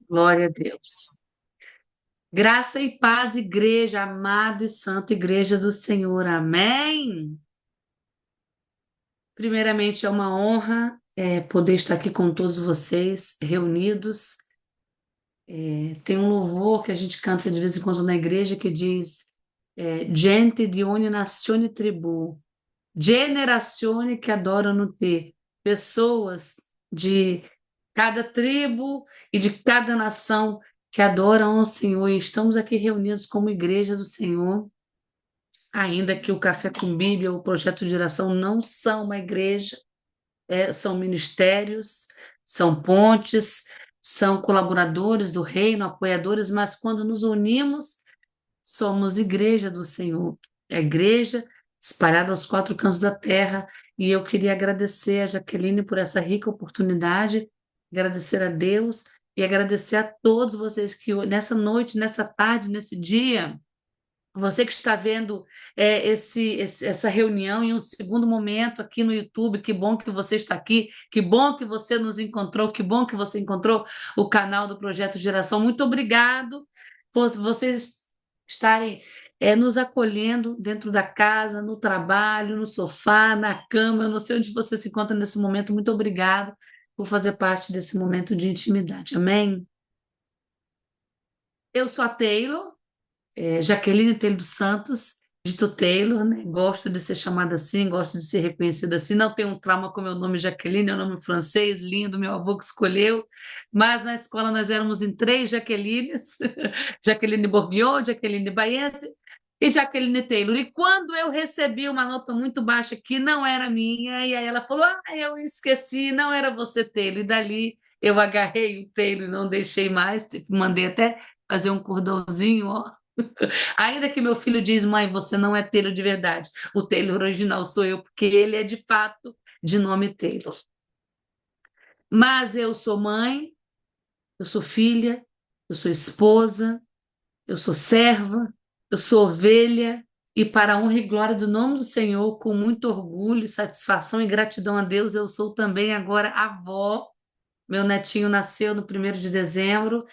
Glória a Deus. Graça e paz, igreja, amada e santa igreja do Senhor. Amém. Primeiramente, é uma honra poder estar aqui com todos vocês reunidos. Tem um louvor que a gente canta de vez em quando na igreja que diz Gente di ogni nazione e tribù, generazione que adorano te. Pessoas de cada tribo e de cada nação que adoram ao Senhor. E estamos aqui reunidos como igreja do Senhor, ainda que o Café com Bíblia, o Projeto de Geração não são uma igreja, são ministérios, são pontes, são colaboradores do reino, apoiadores, mas quando nos unimos, somos igreja do Senhor. É igreja espalhada aos quatro cantos da terra. E eu queria agradecer a Jaqueline por essa rica oportunidade, agradecer a Deus e agradecer a todos vocês que nessa noite, nessa tarde, nesse dia, você que está vendo essa reunião em um segundo momento aqui no YouTube, que bom que você está aqui, que bom que você nos encontrou, que bom que você encontrou o canal do Projeto Geração. Muito obrigado por vocês estarem nos acolhendo dentro da casa, no trabalho, no sofá, na cama. Eu não sei onde você se encontra nesse momento. Muito obrigado por fazer parte desse momento de intimidade. Amém? Eu sou a Taylor. Jaqueline Taylor dos Santos, dito Taylor, né? Gosto de ser chamada assim, gosto de ser reconhecida assim. Não tenho um trauma com meu nome Jaqueline, é um nome francês, lindo, meu avô que escolheu. Mas na escola nós éramos em três Jaquelines: Jaqueline Bourguignon, Jaqueline Baense e Jaqueline Taylor. E quando eu recebi uma nota muito baixa que não era minha, e aí ela falou: Ah, eu esqueci, não era você, Taylor. E dali eu agarrei o Taylor e não deixei mais, mandei até fazer um cordãozinho, ó. Ainda que meu filho diz, mãe, você não é Taylor de verdade. O Taylor original sou eu, porque ele é de fato de nome Taylor. Mas eu sou mãe, eu sou filha, eu sou esposa, eu sou serva, eu sou ovelha, e para a honra e glória do nome do Senhor, com muito orgulho, satisfação e gratidão a Deus, eu sou também agora avó. Meu netinho nasceu no 1º de dezembro.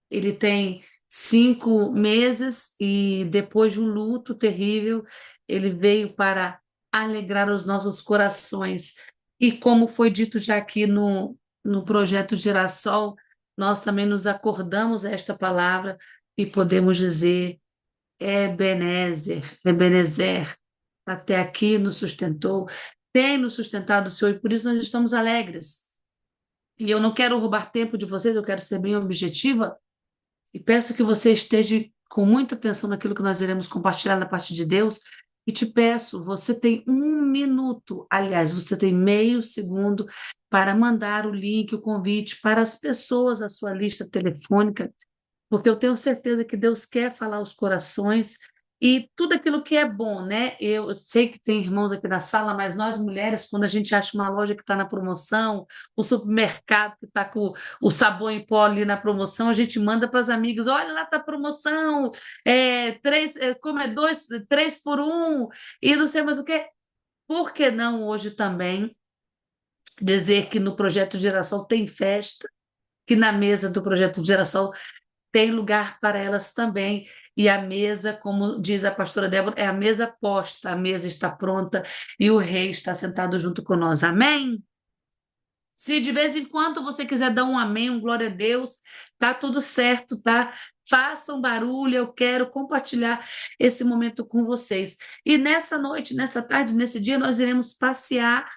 Ele tem 5 meses e depois de um luto terrível, ele veio para alegrar os nossos corações. E como foi dito já aqui no projeto Girassol, nós também nos acordamos a esta palavra e podemos dizer, Ebenezer, até aqui nos sustentou, tem nos sustentado o Senhor, e por isso nós estamos alegres. E eu não quero roubar tempo de vocês, eu quero ser bem objetiva, e peço que você esteja com muita atenção naquilo que nós iremos compartilhar da parte de Deus. E te peço, você tem 1 minuto, aliás, você tem meio segundo para mandar o link, o convite para as pessoas da sua lista telefônica, porque eu tenho certeza que Deus quer falar aos corações e tudo aquilo que é bom, né? Eu sei que tem irmãos aqui na sala, mas nós mulheres, quando a gente acha uma loja que está na promoção, o supermercado que está com o sabão em pó ali na promoção, a gente manda para as amigas: olha, lá está promoção, três, como é dois, 3 por 1, e não sei mais o quê. Por que não hoje também dizer que no Projeto Geração tem festa, que na mesa do Projeto Geração tem lugar para elas também. E a mesa, como diz a pastora Débora, é a mesa posta, a mesa está pronta e o rei está sentado junto com nós. Amém? Se de vez em quando você quiser dar um amém, um glória a Deus, tá tudo certo, tá? Façam barulho, eu quero compartilhar esse momento com vocês. E nessa noite, nessa tarde, nesse dia, nós iremos passear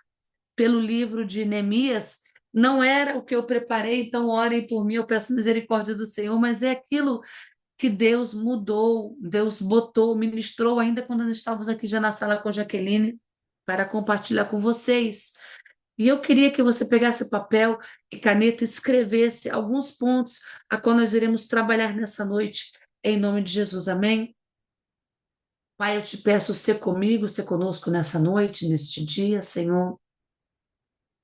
pelo livro de Neemias. Não era o que eu preparei, então orem por mim, eu peço misericórdia do Senhor, mas é aquilo que Deus mudou, Deus botou, ministrou ainda quando nós estávamos aqui já na sala com a Jaqueline para compartilhar com vocês. E eu queria que você pegasse papel e caneta e escrevesse alguns pontos a qual nós iremos trabalhar nessa noite, em nome de Jesus. Amém? Pai, eu te peço ser comigo, ser conosco nessa noite, neste dia, Senhor.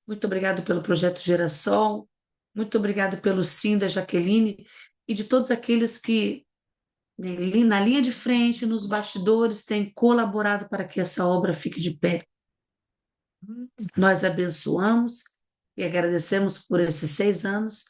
Muito obrigado pelo projeto Geração, muito obrigado pelo sim da Jaqueline e de todos aqueles que na linha de frente, nos bastidores, tem colaborado para que essa obra fique de pé. Nós abençoamos e agradecemos por esses 6 anos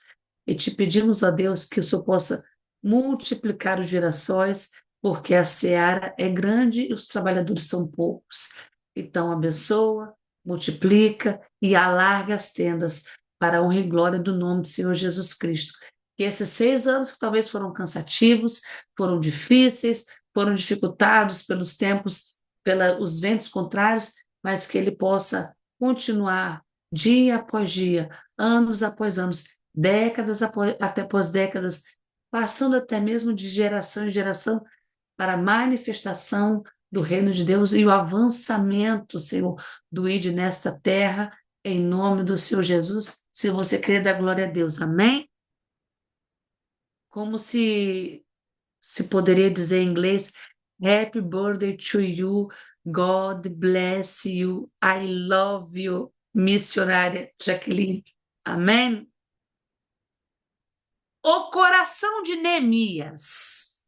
e te pedimos, ó Deus, que o Senhor possa multiplicar os girassóis, porque a seara é grande e os trabalhadores são poucos. Então, abençoa, multiplica e alarga as tendas para a honra e glória do nome do Senhor Jesus Cristo. Que esses 6 anos que talvez foram cansativos, foram difíceis, foram dificultados pelos tempos, pelos ventos contrários, mas que ele possa continuar dia após dia, anos após anos, até após décadas, passando até mesmo de geração em geração para a manifestação do reino de Deus e o avançamento, Senhor, do ID nesta terra, em nome do Senhor Jesus. Se você crer, dá glória a Deus. Amém? Como se poderia dizer em inglês, Happy birthday to you, God bless you, I love you, missionária Jaqueline. Amém? O coração de Neemias.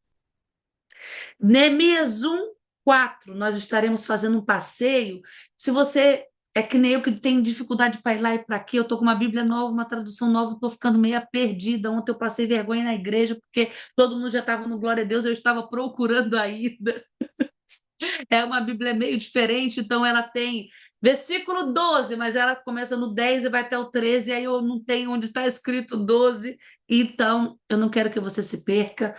Neemias 1:4. Nós estaremos fazendo um passeio. Se você é que nem eu que tem dificuldade para ir lá e para aqui, eu estou com uma Bíblia nova, uma tradução nova, estou ficando meio perdida. Ontem eu passei vergonha na igreja, porque todo mundo já estava no Glória a Deus, eu estava procurando ainda. É uma Bíblia meio diferente, então ela tem versículo 12, mas ela começa no 10 e vai até o 13, e aí eu não tenho onde está escrito 12. Então eu não quero que você se perca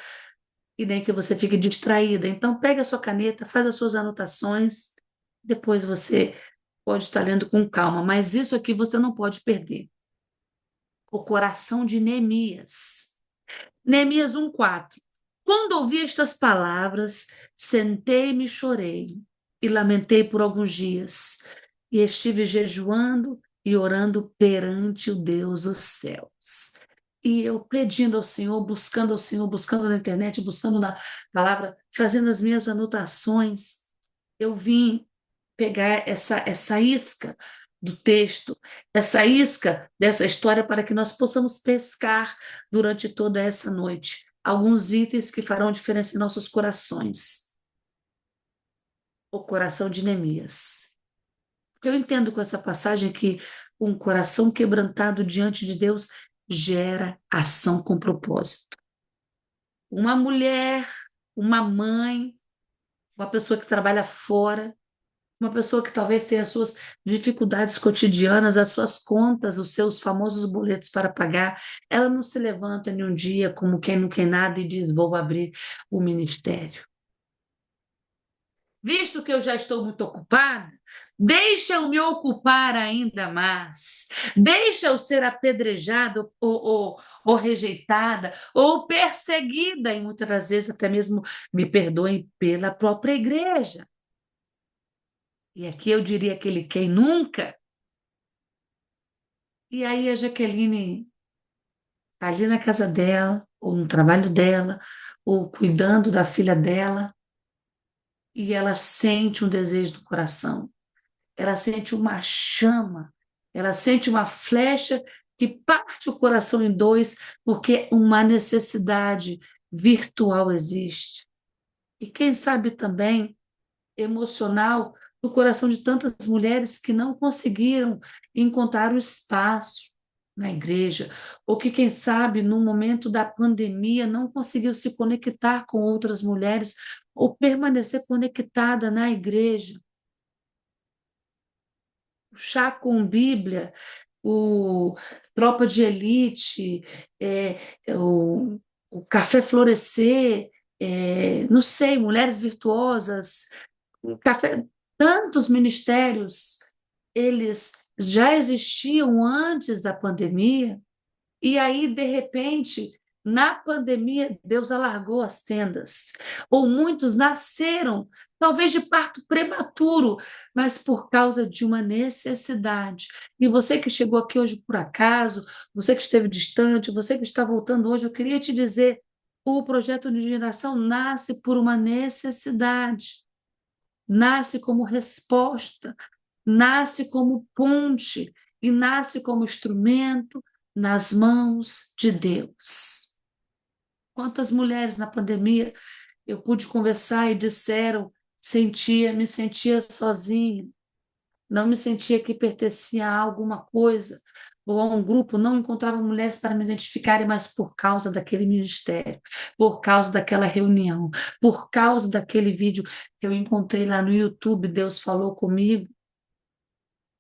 e nem que você fique distraída. Então pega a sua caneta, faz as suas anotações, depois você pode estar lendo com calma, mas isso aqui você não pode perder. O coração de Neemias. Neemias 1:4. Quando ouvi estas palavras, sentei-me e chorei, e lamentei por alguns dias, e estive jejuando e orando perante o Deus dos céus. E eu pedindo ao Senhor, buscando na internet, buscando na palavra, fazendo as minhas anotações, eu vim pegar essa isca do texto, essa isca dessa história para que nós possamos pescar durante toda essa noite alguns itens que farão diferença em nossos corações. O coração de Neemias. Porque eu entendo com essa passagem que um coração quebrantado diante de Deus gera ação com propósito. Uma mulher, uma mãe, uma pessoa que trabalha fora, uma pessoa que talvez tenha as suas dificuldades cotidianas, as suas contas, os seus famosos boletos para pagar, ela não se levanta em um dia como quem não quer nada e diz: vou abrir o ministério. Visto que eu já estou muito ocupada, deixa eu me ocupar ainda mais. Deixa eu ser apedrejada ou rejeitada ou perseguida, e muitas das vezes até mesmo, me perdoem, pela própria igreja. E aqui eu diria aquele quem nunca. E aí a Jaqueline está ali na casa dela, ou no trabalho dela, ou cuidando da filha dela, e ela sente um desejo do coração, ela sente uma chama, ela sente uma flecha que parte o coração em dois, porque uma necessidade virtual existe. E quem sabe também emocional no coração de tantas mulheres que não conseguiram encontrar o espaço na igreja, ou que, quem sabe, no momento da pandemia, não conseguiu se conectar com outras mulheres ou permanecer conectada na igreja. O chá com Bíblia, o Tropa de Elite, o Café Florescer, não sei, Mulheres Virtuosas, o café, tantos ministérios, eles já existiam antes da pandemia, e aí, de repente, na pandemia, Deus alargou as tendas. Ou muitos nasceram, talvez de parto prematuro, mas por causa de uma necessidade. E você que chegou aqui hoje por acaso, você que esteve distante, você que está voltando hoje, eu queria te dizer: o projeto de geração nasce por uma necessidade, nasce como resposta, nasce como ponte e nasce como instrumento nas mãos de Deus. Quantas mulheres na pandemia eu pude conversar e disseram: me sentia sozinha, não me sentia que pertencia a alguma coisa, ou a um grupo, não encontrava mulheres para me identificarem, mas por causa daquele ministério, por causa daquela reunião, por causa daquele vídeo que eu encontrei lá no YouTube, Deus falou comigo,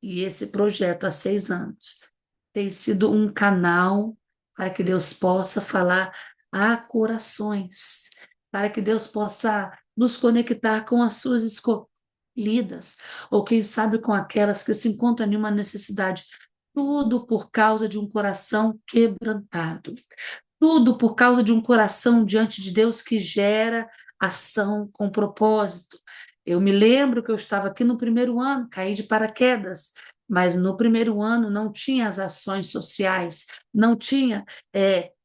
e esse projeto há 6 anos tem sido um canal para que Deus possa falar a corações, para que Deus possa nos conectar com as suas escolhidas, ou quem sabe com aquelas que se encontram em uma necessidade. Tudo por causa de um coração quebrantado. Tudo por causa de um coração diante de Deus que gera ação com propósito. Eu me lembro que eu estava aqui no primeiro ano, caí de paraquedas, mas no primeiro ano não tinha as ações sociais, não tinha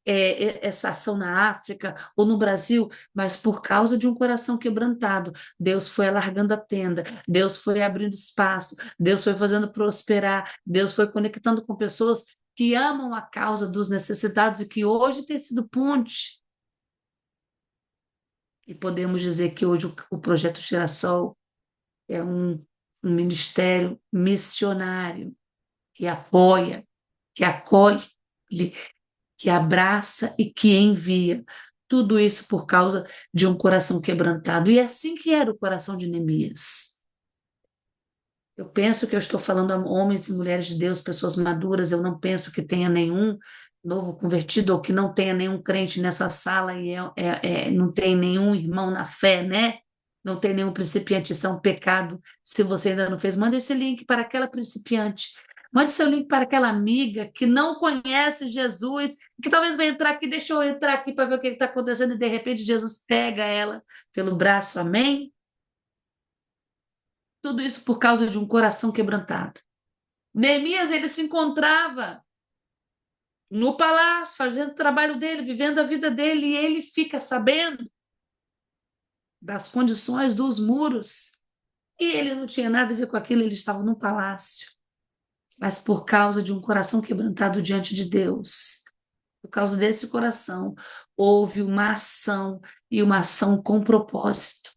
essa ação na África ou no Brasil, mas por causa de um coração quebrantado, Deus foi alargando a tenda, Deus foi abrindo espaço, Deus foi fazendo prosperar, Deus foi conectando com pessoas que amam a causa dos necessitados e que hoje tem sido ponte. E podemos dizer que hoje o Projeto Girassol é um ministério missionário que apoia, que acolhe, que abraça e que envia. Tudo isso por causa de um coração quebrantado. E é assim que era o coração de Neemias. Eu penso que eu estou falando a homens e mulheres de Deus, pessoas maduras. Eu não penso que tenha nenhum novo convertido ou que não tenha nenhum crente nessa sala e não tem nenhum irmão na fé, né? Não tem nenhum principiante. Isso é um pecado. Se você ainda não fez, mande esse link para aquela principiante. Mande seu link para aquela amiga que não conhece Jesus, que talvez vai entrar aqui, deixa eu entrar aqui para ver o que está acontecendo, e de repente Jesus pega ela pelo braço, amém? Tudo isso por causa de um coração quebrantado. Neemias, ele se encontrava no palácio, fazendo o trabalho dele, vivendo a vida dele, e ele fica sabendo das condições dos muros. E ele não tinha nada a ver com aquilo, ele estava no palácio. Mas por causa de um coração quebrantado diante de Deus, por causa desse coração, houve uma ação, e uma ação com propósito.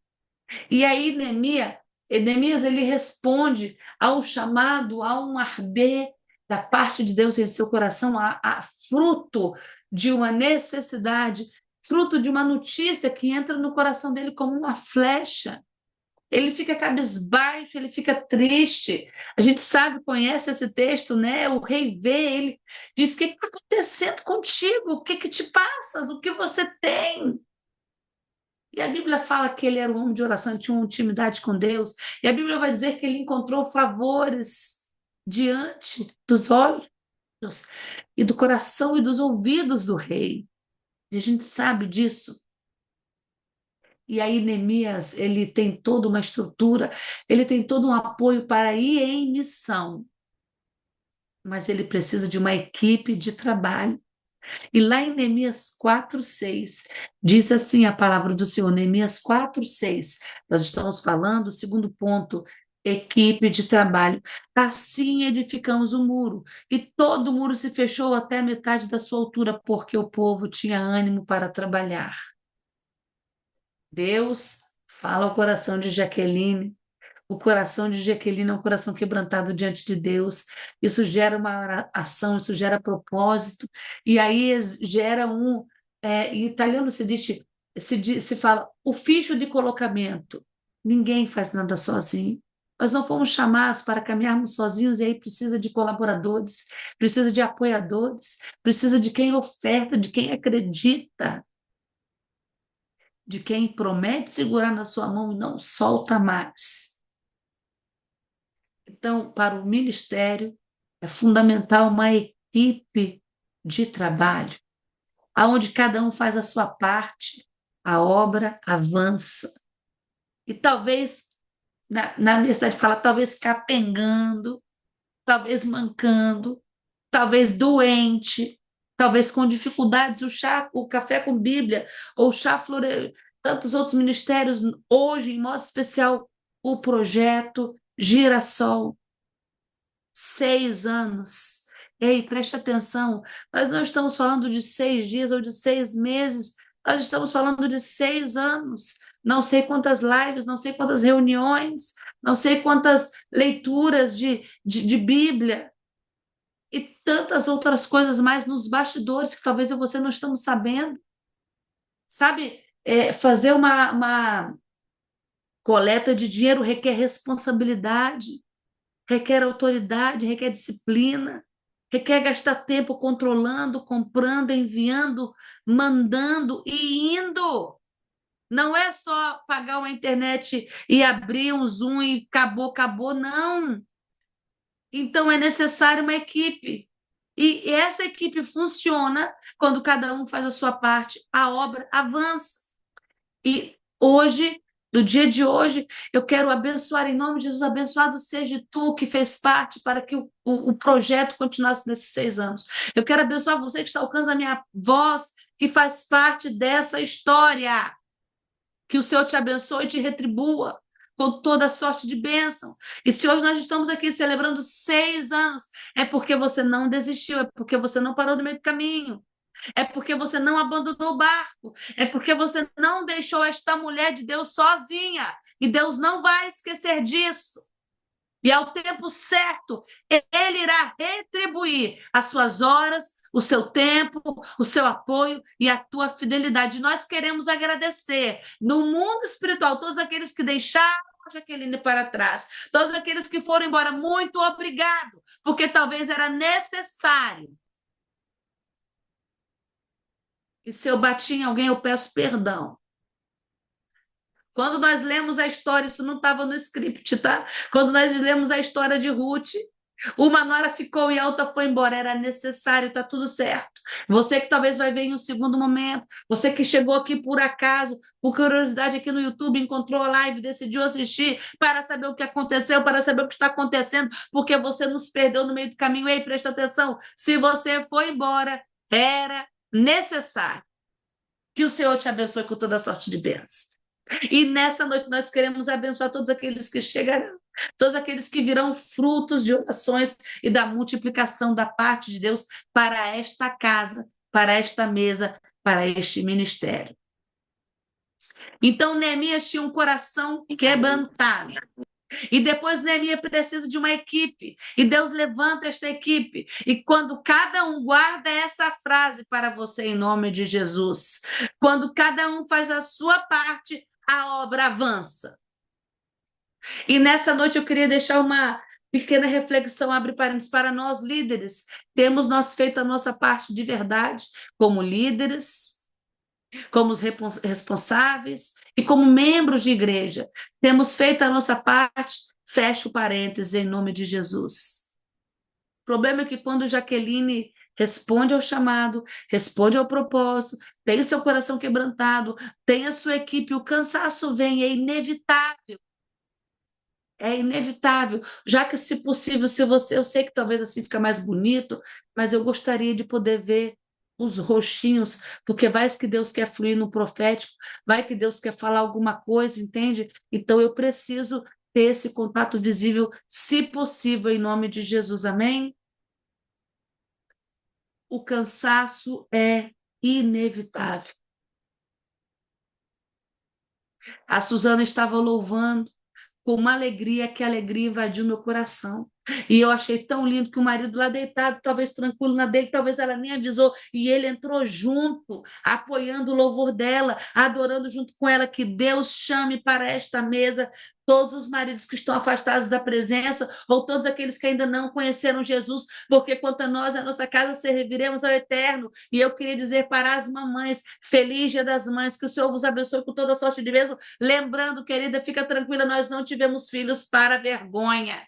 E aí, Neemias, ele responde ao chamado, a um arder da parte de Deus em seu coração, a fruto de uma necessidade, fruto de uma notícia que entra no coração dele como uma flecha. Ele fica cabisbaixo, ele fica triste. A gente sabe, conhece esse texto, né? O rei vê ele, diz: o que está acontecendo contigo? O que te passas? O que você tem? E a Bíblia fala que ele era um homem de oração, ele tinha uma intimidade com Deus. E a Bíblia vai dizer que ele encontrou favores diante dos olhos e do coração e dos ouvidos do rei. E a gente sabe disso. E aí Neemias, ele tem toda uma estrutura, ele tem todo um apoio para ir em missão, mas ele precisa de uma equipe de trabalho. E lá em Neemias 4:6 diz assim a palavra do Senhor, Neemias 4:6. Nós estamos falando, segundo ponto, equipe de trabalho. Assim edificamos o muro, e todo o muro se fechou até a metade da sua altura, porque o povo tinha ânimo para trabalhar. Deus fala ao coração de Jaqueline. O coração de Jaqueline é um coração quebrantado diante de Deus. Isso gera uma ação, isso gera propósito, e aí gera em italiano se fala, ufício de colocamento. Ninguém faz nada sozinho. Nós não fomos chamados para caminharmos sozinhos, e aí precisa de colaboradores, precisa de apoiadores, precisa de quem oferta, de quem acredita, de quem promete segurar na sua mão e não solta mais. Então, para o ministério, é fundamental uma equipe de trabalho, aonde cada um faz a sua parte, a obra avança. E talvez, na minha cidade fala, talvez capengando, talvez mancando, talvez doente, talvez com dificuldades, o café com Bíblia, ou o chá flore, tantos outros ministérios, hoje, em modo especial, o projeto Girassol. 6 anos. Ei, preste atenção, nós não estamos falando de 6 dias ou de 6 meses, nós estamos falando de 6 anos. Não sei quantas lives, não sei quantas reuniões, não sei quantas leituras de Bíblia. e tantas outras coisas mais nos bastidores que talvez eu e você não estamos sabendo. Sabe, fazer uma coleta de dinheiro requer responsabilidade, requer autoridade, requer disciplina, requer gastar tempo controlando, comprando, enviando, mandando e indo. Não é só pagar uma internet e abrir um Zoom e acabou, acabou, não. Então é necessário uma equipe. E essa equipe funciona quando cada um faz a sua parte, a obra avança. E hoje, no dia de hoje, eu quero abençoar, em nome de Jesus, abençoado seja tu que fez parte para que o projeto continuasse nesses 6 anos. Eu quero abençoar você que está alcançando a minha voz, que faz parte dessa história. Que o Senhor te abençoe e te retribua com toda sorte de bênção. E se hoje nós estamos aqui celebrando 6 anos, é porque você não desistiu, é porque você não parou no meio do caminho. É porque você não abandonou o barco. É porque você não deixou esta mulher de Deus sozinha. E Deus não vai esquecer disso. E ao tempo certo, Ele irá retribuir as suas horas, o seu tempo, o seu apoio e a tua fidelidade. Nós queremos agradecer no mundo espiritual todos aqueles que deixaram a Jaqueline para trás, todos aqueles que foram embora. Muito obrigado, porque talvez era necessário. E se eu bati em alguém, eu peço perdão. Quando nós lemos a história, isso não estava no script, tá? Quando nós lemos a história de Ruth, uma nora ficou e a outra foi embora. Era necessário, tá tudo certo. Você que talvez vai ver em um segundo momento, você que chegou aqui por acaso, por curiosidade aqui no YouTube, encontrou a live, decidiu assistir para saber o que aconteceu, para saber o que está acontecendo, porque você nos perdeu no meio do caminho. Ei, presta atenção, se você foi embora, era necessário. Que o Senhor te abençoe com toda sorte de bênçãos. E nessa noite nós queremos abençoar todos aqueles que chegarão, todos aqueles que virão frutos de orações e da multiplicação da parte de Deus para esta casa, para esta mesa, para este ministério. Então, Neemias tinha um coração quebrantado. E depois Neemias precisa de uma equipe. E Deus levanta esta equipe. E quando cada um guarda essa frase para você, em nome de Jesus, quando cada um faz a sua parte, a obra avança. E nessa noite eu queria deixar uma pequena reflexão, abre parênteses, para nós líderes. Temos nós feito a nossa parte de verdade, como líderes, como os responsáveis e como membros de igreja. Temos feito a nossa parte, fecho parênteses, em nome de Jesus. O problema é que quando Jaqueline responde ao chamado, responde ao propósito, tem o seu coração quebrantado, tem a sua equipe, o cansaço vem, é inevitável. É inevitável, já que, se possível, se você, eu sei que talvez assim fica mais bonito, mas eu gostaria de poder ver os roxinhos, porque vai que Deus quer fluir no profético, vai que Deus quer falar alguma coisa, entende? Então eu preciso ter esse contato visível, se possível, em nome de Jesus, amém? O cansaço é inevitável. A Suzana estava louvando com uma alegria, que a alegria invadiu meu coração. E eu achei tão lindo que o marido lá deitado, talvez tranquilo na dele, talvez ela nem avisou, e ele entrou junto, apoiando o louvor dela, adorando junto com ela. Que Deus chame para esta mesa todos os maridos que estão afastados da presença, ou todos aqueles que ainda não conheceram Jesus, porque quanto a nós, a nossa casa, serviremos ao eterno. E eu queria dizer para as mamães, feliz Dia das Mães, que o Senhor vos abençoe com toda a sorte de bênção. Lembrando, querida, fica tranquila, nós não tivemos filhos para vergonha.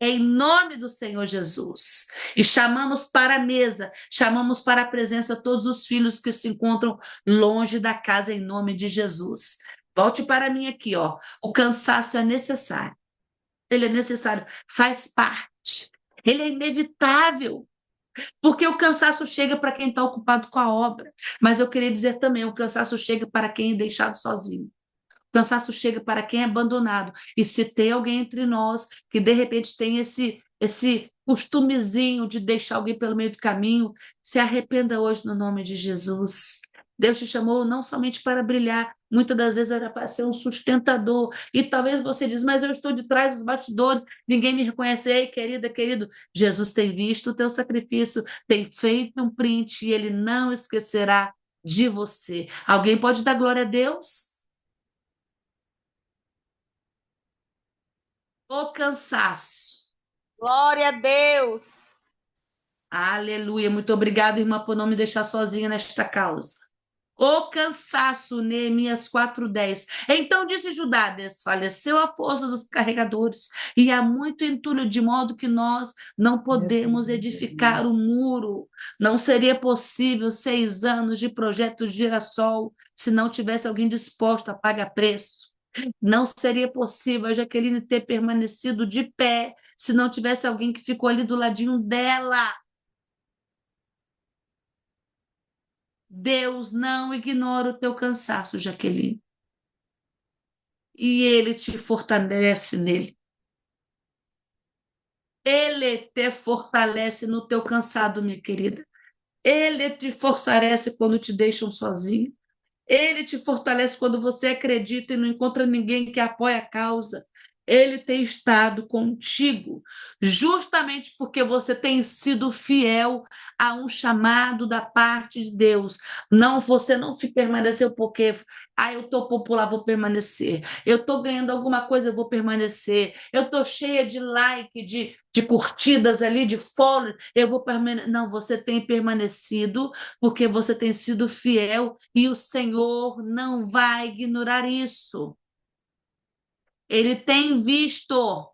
Em nome do Senhor Jesus. E chamamos para a mesa, chamamos para a presença todos os filhos que se encontram longe da casa, em nome de Jesus. Volte para mim aqui, ó. O cansaço é necessário. Ele é necessário, faz parte. Ele é inevitável. Porque o cansaço chega para quem está ocupado com a obra. Mas eu queria dizer também, o cansaço chega para quem é deixado sozinho. O cansaço chega para quem é abandonado. E se tem alguém entre nós que de repente tem esse costumezinho de deixar alguém pelo meio do caminho, se arrependa hoje no nome de Jesus. Deus te chamou não somente para brilhar, muitas das vezes era para ser um sustentador. E talvez você diz, mas eu estou de trás dos bastidores, ninguém me reconhece. Ei, querida, querido, Jesus tem visto o teu sacrifício, tem feito um print e ele não esquecerá de você. Alguém pode dar glória a Deus? O cansaço. Glória a Deus. Aleluia. Muito obrigado, irmã, por não me deixar sozinha nesta causa. O cansaço, Neemias 4:10. Então disse Judá: desfaleceu a força dos carregadores, e há muito entulho, de modo que nós não podemos edificar o muro. Não seria possível 6 anos de projeto Girassol se não tivesse alguém disposto a pagar preço. Não seria possível a Jaqueline ter permanecido de pé se não tivesse alguém que ficou ali do ladinho dela. Deus não ignora o teu cansaço, Jaqueline, e ele te fortalece nele. Ele te fortalece no teu cansado, minha querida. Ele te fortalece quando te deixam sozinho. Ele te fortalece quando você acredita e não encontra ninguém que apoie a causa. Ele tem estado contigo, justamente porque você tem sido fiel a um chamado da parte de Deus. Não, você não permaneceu porque, eu estou popular, vou permanecer. Eu estou ganhando alguma coisa, eu vou permanecer. Eu estou cheia de like, de curtidas ali, de follow, eu vou permanecer. Não, você tem permanecido porque você tem sido fiel e o Senhor não vai ignorar isso. Ele tem visto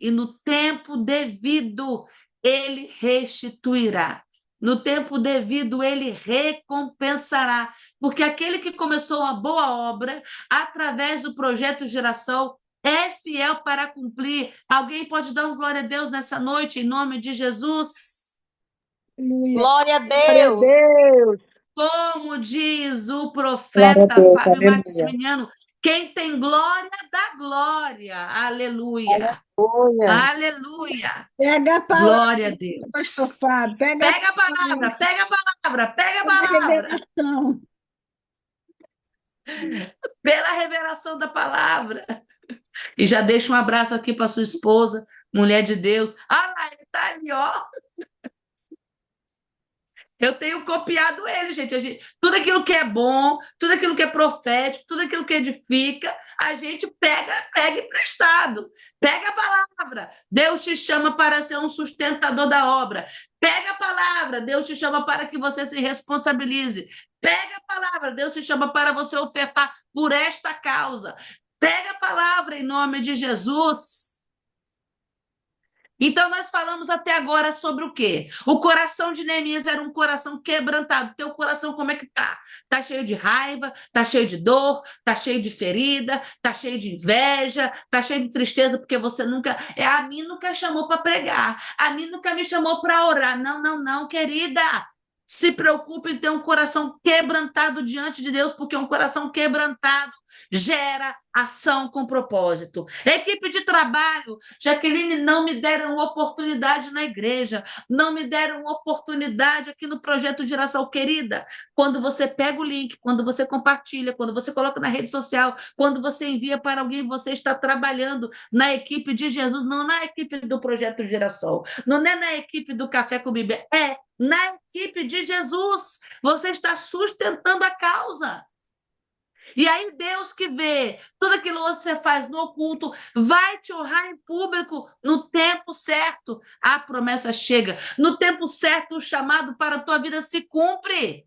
e no tempo devido ele restituirá. No tempo devido ele recompensará, porque aquele que começou uma boa obra através do projeto Geração é fiel para cumprir. Alguém pode dar um glória a Deus nessa noite em nome de Jesus? Aleluia. Glória a Glória a Deus. Deus. Como diz o Glória a profeta Deus. Fábio Aleluia. Maximiano, quem tem glória, dá glória. Aleluia. Aleluia. Aleluia. Pega a palavra, Glória a pastor Deus. Fábio. Pega a Pega a palavra. palavra, pega a palavra, pega a Pega a palavra. revelação. Pela revelação da palavra. E já deixa um abraço aqui para sua esposa, mulher de Deus. Ah lá, ele está ali, ó. Eu tenho copiado ele, gente. Tudo aquilo que é bom, tudo aquilo que é profético, tudo aquilo que edifica, a gente pega emprestado. Pega a palavra. Deus te chama para ser um sustentador da obra. Pega a palavra. Deus te chama para que você se responsabilize. Pega a palavra. Deus te chama para você ofertar por esta causa. Pega a palavra em nome de Jesus. Então, nós falamos até agora sobre o quê? O coração de Neemias era um coração quebrantado. Teu coração, como é que tá? Tá cheio de raiva, tá cheio de dor, tá cheio de ferida, tá cheio de inveja, tá cheio de tristeza, porque você nunca. A mim nunca chamou para pregar, a mim nunca me chamou para orar. Não, não, não, querida. Se preocupe em ter um coração quebrantado diante de Deus, porque um coração quebrantado gera ação com propósito. Equipe de trabalho, Jaqueline, não me deram oportunidade na igreja, não me deram oportunidade aqui no Projeto Geração. Querida, quando você pega o link, quando você compartilha, quando você coloca na rede social, quando você envia para alguém, você está trabalhando na equipe de Jesus, não na equipe do Projeto Geração, não é na equipe do Café com Bíblia, é na equipe de Jesus. Você está sustentando a causa. E aí, Deus que vê tudo aquilo que você faz no oculto, vai te honrar em público no tempo certo. A promessa chega. No tempo certo, o chamado para a tua vida se cumpre.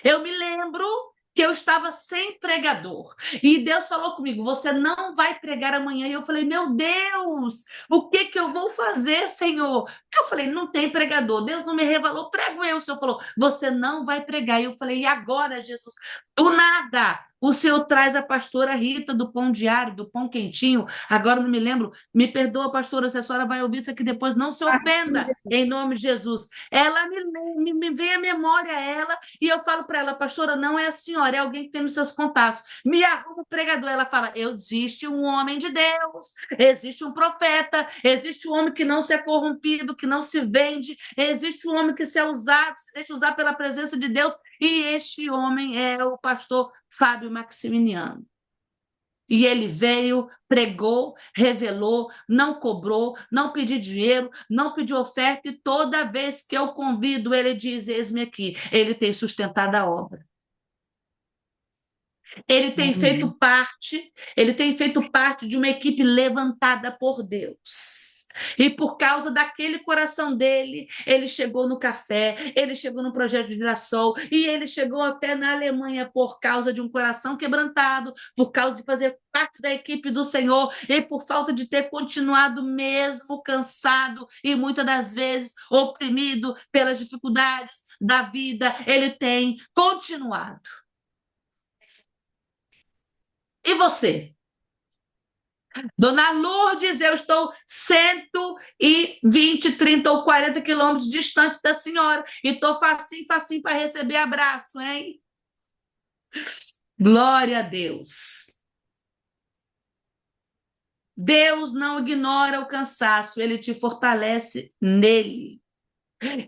Eu me lembro que eu estava sem pregador. E Deus falou comigo: você não vai pregar amanhã. E eu falei: meu Deus, o que que eu vou fazer, Senhor? Eu falei: não tem pregador. Deus não me revelou, prego eu. O Senhor falou: você não vai pregar. E eu falei: e agora, Jesus? Do nada. O Senhor traz a pastora Rita do Pão Diário, do Pão Quentinho. Agora não me lembro. Me perdoa, pastora, se a senhora vai ouvir isso aqui depois. Não se ofenda, em nome de Jesus. Ela me vem à memória ela e eu falo para ela, pastora, não é a senhora, é alguém que tem nos seus contatos. Me arruma o pregador. Ela fala, existe um homem de Deus, existe um profeta, existe um homem que não se é corrompido, que não se vende, existe um homem que se é usado, se deixa usar pela presença de Deus, e este homem é o pastor Fábio Maximiliano. E ele veio, pregou, revelou, não cobrou, não pediu dinheiro, não pediu oferta, e toda vez que eu convido, ele diz, eis-me aqui. Ele tem sustentado a obra. Ele tem feito parte de uma equipe levantada por Deus. E por causa daquele coração dele, ele chegou no café, ele chegou no projeto de girassol, e ele chegou até na Alemanha por causa de um coração quebrantado, por causa de fazer parte da equipe do Senhor, e por falta de ter continuado mesmo cansado e muitas das vezes oprimido pelas dificuldades da vida, ele tem continuado. E você? Dona Lourdes, eu estou 120, 30 ou 40 quilômetros distante da senhora e estou facinho para receber abraço, hein? Glória a Deus. Deus não ignora o cansaço, ele te fortalece nele.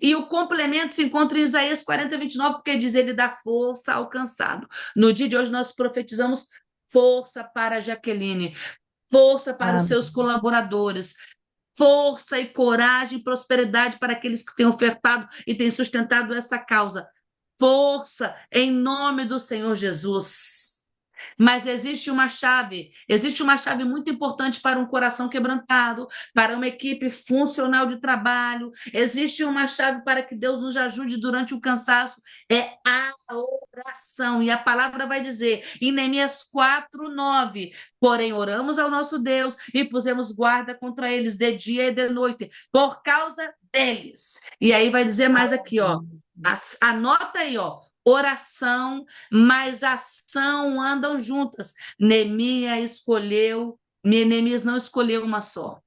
E o complemento se encontra em Isaías 40, 29, porque diz, ele dá força ao cansado. No dia de hoje nós profetizamos força para Jaqueline, força para os seus colaboradores, força e coragem e prosperidade para aqueles que têm ofertado e têm sustentado essa causa. Força em nome do Senhor Jesus. Mas existe uma chave muito importante para um coração quebrantado, para uma equipe funcional de trabalho. Existe uma chave para que Deus nos ajude durante o cansaço, é a oração. E a palavra vai dizer, em Neemias 4:9, porém oramos ao nosso Deus e pusemos guarda contra eles de dia e de noite, por causa deles. E aí vai dizer mais aqui, ó, anota aí, ó, oração mais ação andam juntas. Neemias não escolheu uma só.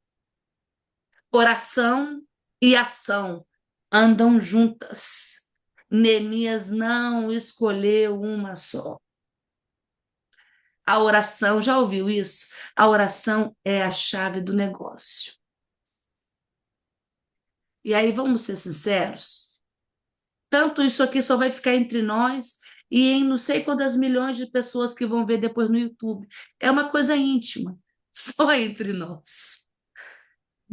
Oração e ação andam juntas. Neemias não escolheu uma só. A oração, já ouviu isso? A oração é a chave do negócio. E aí, vamos ser sinceros? Tanto isso aqui só vai ficar entre nós e em não sei quantas milhões de pessoas que vão ver depois no YouTube. É uma coisa íntima, só entre nós.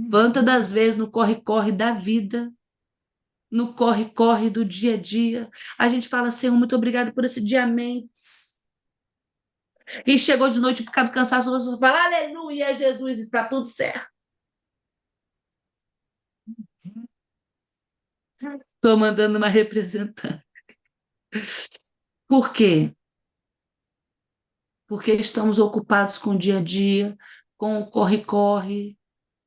Quantas das vezes no corre-corre da vida, no corre-corre do dia a dia, a gente fala, Senhor, muito obrigado por esse dia, amém. E chegou de noite por causa do cansaço, você fala, aleluia, Jesus, e está tudo certo. Estou mandando uma representante. Por quê? Porque estamos ocupados com o dia a dia, com o corre-corre,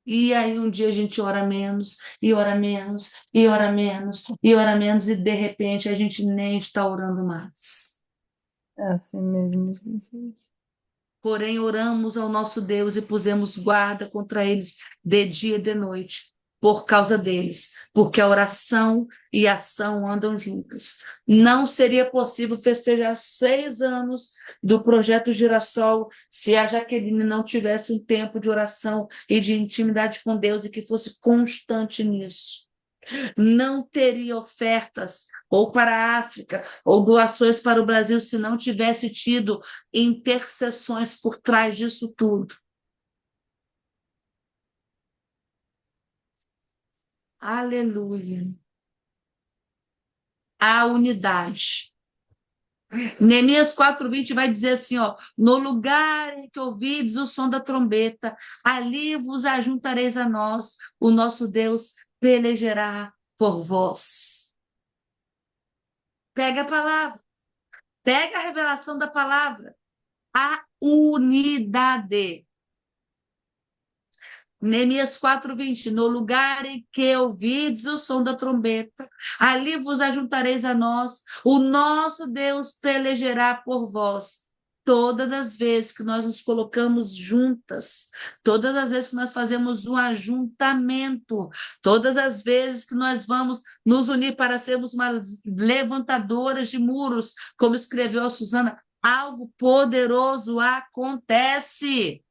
e aí um dia a gente ora menos, e ora menos, e ora menos, e ora menos, e de repente a gente nem está orando mais. É assim mesmo, Jesus. Porém, oramos ao nosso Deus e pusemos guarda contra eles de dia e de noite, por causa deles, porque a oração e a ação andam juntas. Não seria possível festejar 6 anos do Projeto Girassol se a Jaqueline não tivesse um tempo de oração e de intimidade com Deus e que fosse constante nisso. Não teria ofertas ou para a África ou doações para o Brasil se não tivesse tido intercessões por trás disso tudo. Aleluia. A unidade. Neemias 4:20 vai dizer assim, ó, no lugar em que ouvides o som da trombeta, ali vos ajuntareis a nós, o nosso Deus pelejará por vós. Pega a palavra, pega a revelação da palavra, a unidade. Neemias 4:20, no lugar em que ouvides o som da trombeta, ali vos ajuntareis a nós, o nosso Deus pelejará por vós. todas as vezes que nós nos colocamos juntas, todas as vezes que nós fazemos um ajuntamento, todas as vezes que nós vamos nos unir para sermos uma levantadoras de muros, como escreveu a Susana, algo poderoso acontece.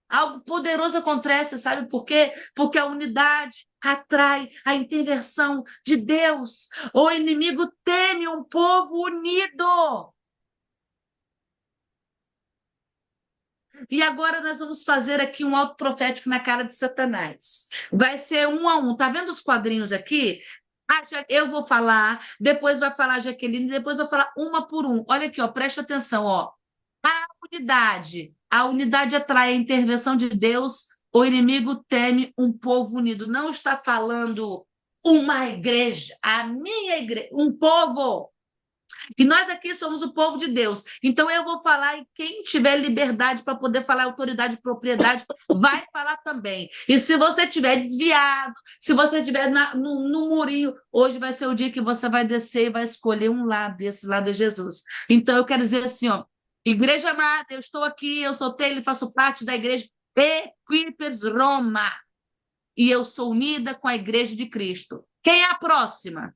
Algo poderoso acontece, sabe por quê? Porque a unidade atrai a intervenção de Deus. O inimigo teme um povo unido. E agora nós vamos fazer aqui um auto profético na cara de Satanás. Vai ser um a um. Tá vendo os quadrinhos aqui? Eu vou falar, depois vai falar a Jaqueline, depois eu vou falar uma por um. Olha aqui, ó, preste atenção, ó. Unidade. A unidade atrai a intervenção de Deus. O inimigo teme um povo unido. Não está falando uma igreja, a minha igreja, um povo. E nós aqui somos o povo de Deus. Então eu vou falar e quem tiver liberdade para poder falar autoridade e propriedade, vai falar também. E se você tiver desviado, se você estiver no murinho, hoje vai ser o dia que você vai descer e vai escolher um lado, e esse lado é Jesus. Então eu quero dizer assim, ó, igreja amada, eu estou aqui, eu sou Taylor, faço parte da igreja Equippers Roma. E eu sou unida com a igreja de Cristo. Quem é a próxima?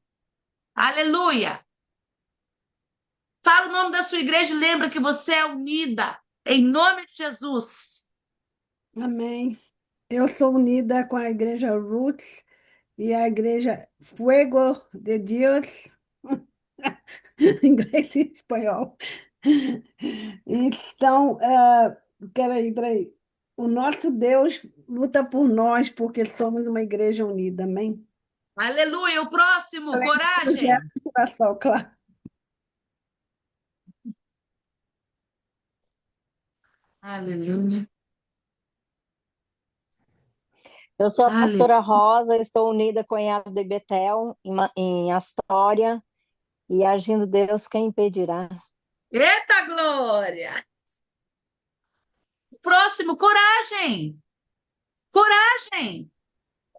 Aleluia! Fala o nome da sua igreja e lembra que você é unida. Em nome de Jesus. Amém. Eu sou unida com a igreja Roots e a igreja Fuego de Dios, inglês e espanhol. Então, peraí. O nosso Deus luta por nós porque somos uma igreja unida, amém? Aleluia. O próximo, Além do coragem. projeto de coração, claro. Aleluia. Eu sou a Aleluia. pastora Rosa, estou unida com a Cunhada de Betel, em Astória, e agindo Deus, quem impedirá? Eita glória. O próximo, coragem. Coragem.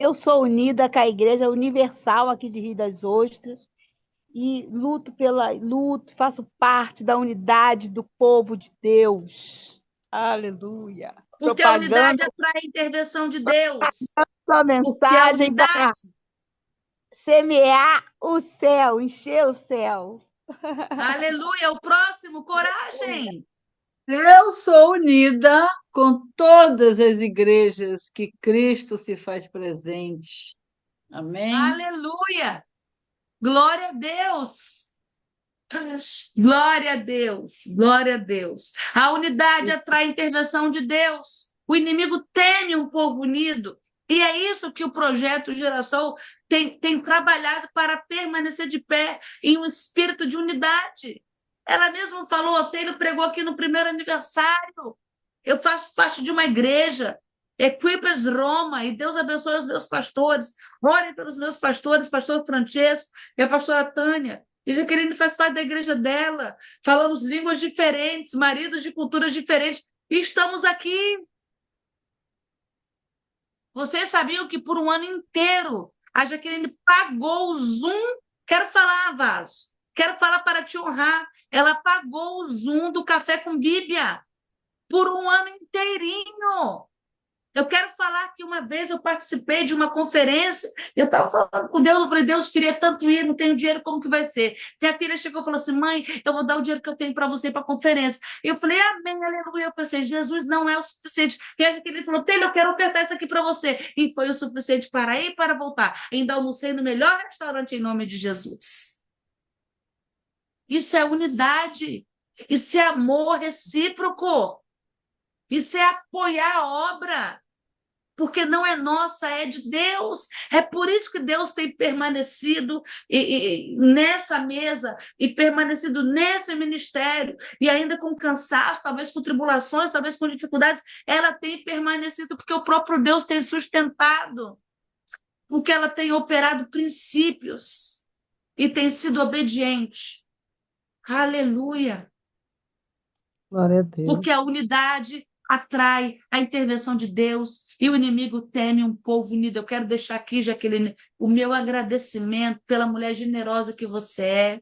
Eu sou unida com a Igreja Universal aqui de Rio das Ostras e faço parte da unidade do povo de Deus. Aleluia. Porque a unidade atrai a intervenção de Deus. Sua Porque a mensagem para unidade. semear o céu, encher o céu. Aleluia. O próximo, coragem. Eu sou unida com todas as igrejas que Cristo se faz presente. Amém? Aleluia. Glória a Deus. Glória a Deus, glória a Deus. A unidade atrai a intervenção de Deus. O inimigo teme um povo unido. E é isso que o projeto Geração tem trabalhado para permanecer de pé em um espírito de unidade. Ela mesma falou, o Taylor pregou aqui no primeiro aniversário. Eu faço parte de uma igreja, Equippers Roma, e Deus abençoe os meus pastores. Orem pelos meus pastores, pastor Francesco e a pastora Tânia. E Jaqueline faz parte da igreja dela. Falamos línguas diferentes, maridos de culturas diferentes. E estamos aqui. Vocês sabiam que por um ano inteiro a Jaqueline pagou o Zoom? Quero falar, Vaz. Quero falar para te honrar. Ela pagou o Zoom do Café com Bíblia por um ano inteirinho. Eu quero falar que uma vez eu participei de uma conferência, eu estava falando com Deus, eu falei, Deus, queria tanto ir, não tenho dinheiro, como que vai ser? Minha filha chegou e falou assim, mãe, eu vou dar o dinheiro que eu tenho para você para a conferência. Eu falei, amém, aleluia. Eu pensei, Jesus não é o suficiente. E aí ele falou, Taylor, eu quero ofertar isso aqui para você. E foi o suficiente para ir e para voltar. Ainda almocei no melhor restaurante em nome de Jesus. Isso é unidade. Isso é amor recíproco. Isso é apoiar a obra. Porque não é nossa, é de Deus. É por isso que Deus tem permanecido nessa mesa e permanecido nesse ministério, e ainda com cansaço, talvez com tribulações, talvez com dificuldades, ela tem permanecido porque o próprio Deus tem sustentado, porque ela tem operado princípios e tem sido obediente. Aleluia! Glória a Deus. Porque a unidade atrai a intervenção de Deus e o inimigo teme um povo unido. Eu quero deixar aqui, Jaqueline, o meu agradecimento pela mulher generosa que você é,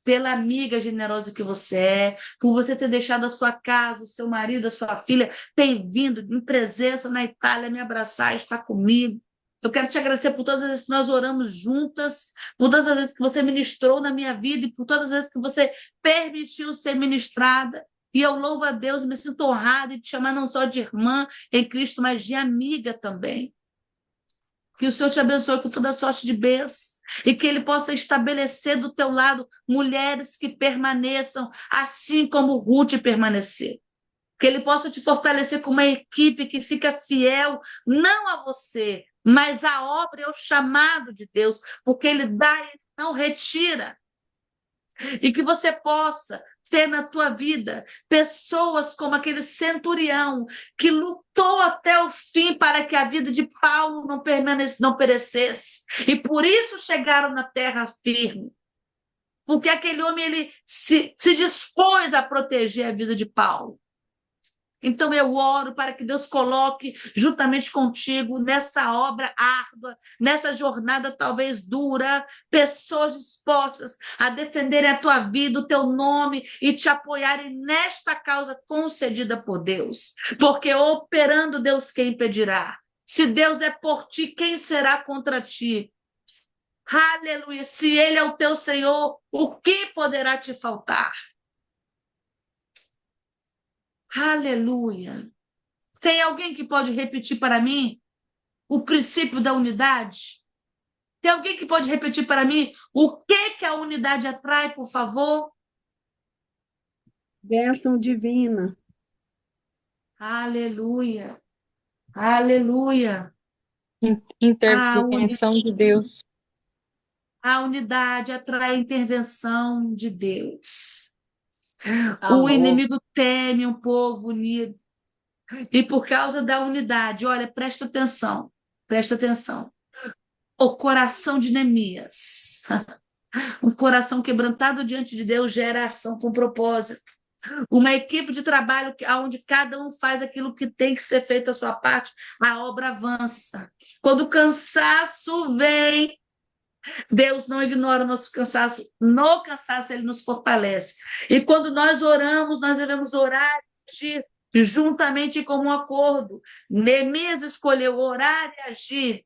pela amiga generosa que você é, por você ter deixado a sua casa, o seu marido, a sua filha, ter vindo em presença na Itália me abraçar, estar comigo. Eu quero te agradecer por todas as vezes que nós oramos juntas, por todas as vezes que você ministrou na minha vida e por todas as vezes que você permitiu ser ministrada. E eu louvo a Deus, me sinto honrada de te chamar não só de irmã em Cristo, mas de amiga também. Que o Senhor te abençoe com toda sorte de bênção e que Ele possa estabelecer do teu lado mulheres que permaneçam assim como Ruth permaneceu. Que Ele possa te fortalecer com uma equipe que fica fiel, não a você, mas à obra e ao chamado de Deus, porque Ele dá e não retira. E que você possa ter na tua vida pessoas como aquele centurião que lutou até o fim para que a vida de Paulo não perecesse. E por isso chegaram na terra firme. Porque aquele homem ele se dispôs a proteger a vida de Paulo. Então eu oro para que Deus coloque juntamente contigo nessa obra árdua, nessa jornada talvez dura, pessoas dispostas a defenderem a tua vida, o teu nome e te apoiarem nesta causa concedida por Deus. Porque operando Deus, quem impedirá? Se Deus é por ti, quem será contra ti? Aleluia! Se Ele é o teu Senhor, o que poderá te faltar? Aleluia! Tem alguém que pode repetir para mim o princípio da unidade? Tem alguém que pode repetir para mim o que a unidade atrai, por favor? Bênção divina. Aleluia! Aleluia! Intervenção de Deus. A unidade atrai a intervenção de Deus. O Amor. inimigo teme um povo unido. E por causa da unidade, olha, presta atenção, presta atenção. O coração de Neemias, um coração quebrantado diante de Deus gera ação com propósito. Uma equipe de trabalho onde cada um faz aquilo que tem que ser feito a sua parte, a obra avança. Quando o cansaço vem, Deus não ignora o nosso cansaço. No cansaço, Ele nos fortalece. E quando nós oramos, nós devemos orar e agir juntamente com um acordo. Neemias escolheu orar e agir.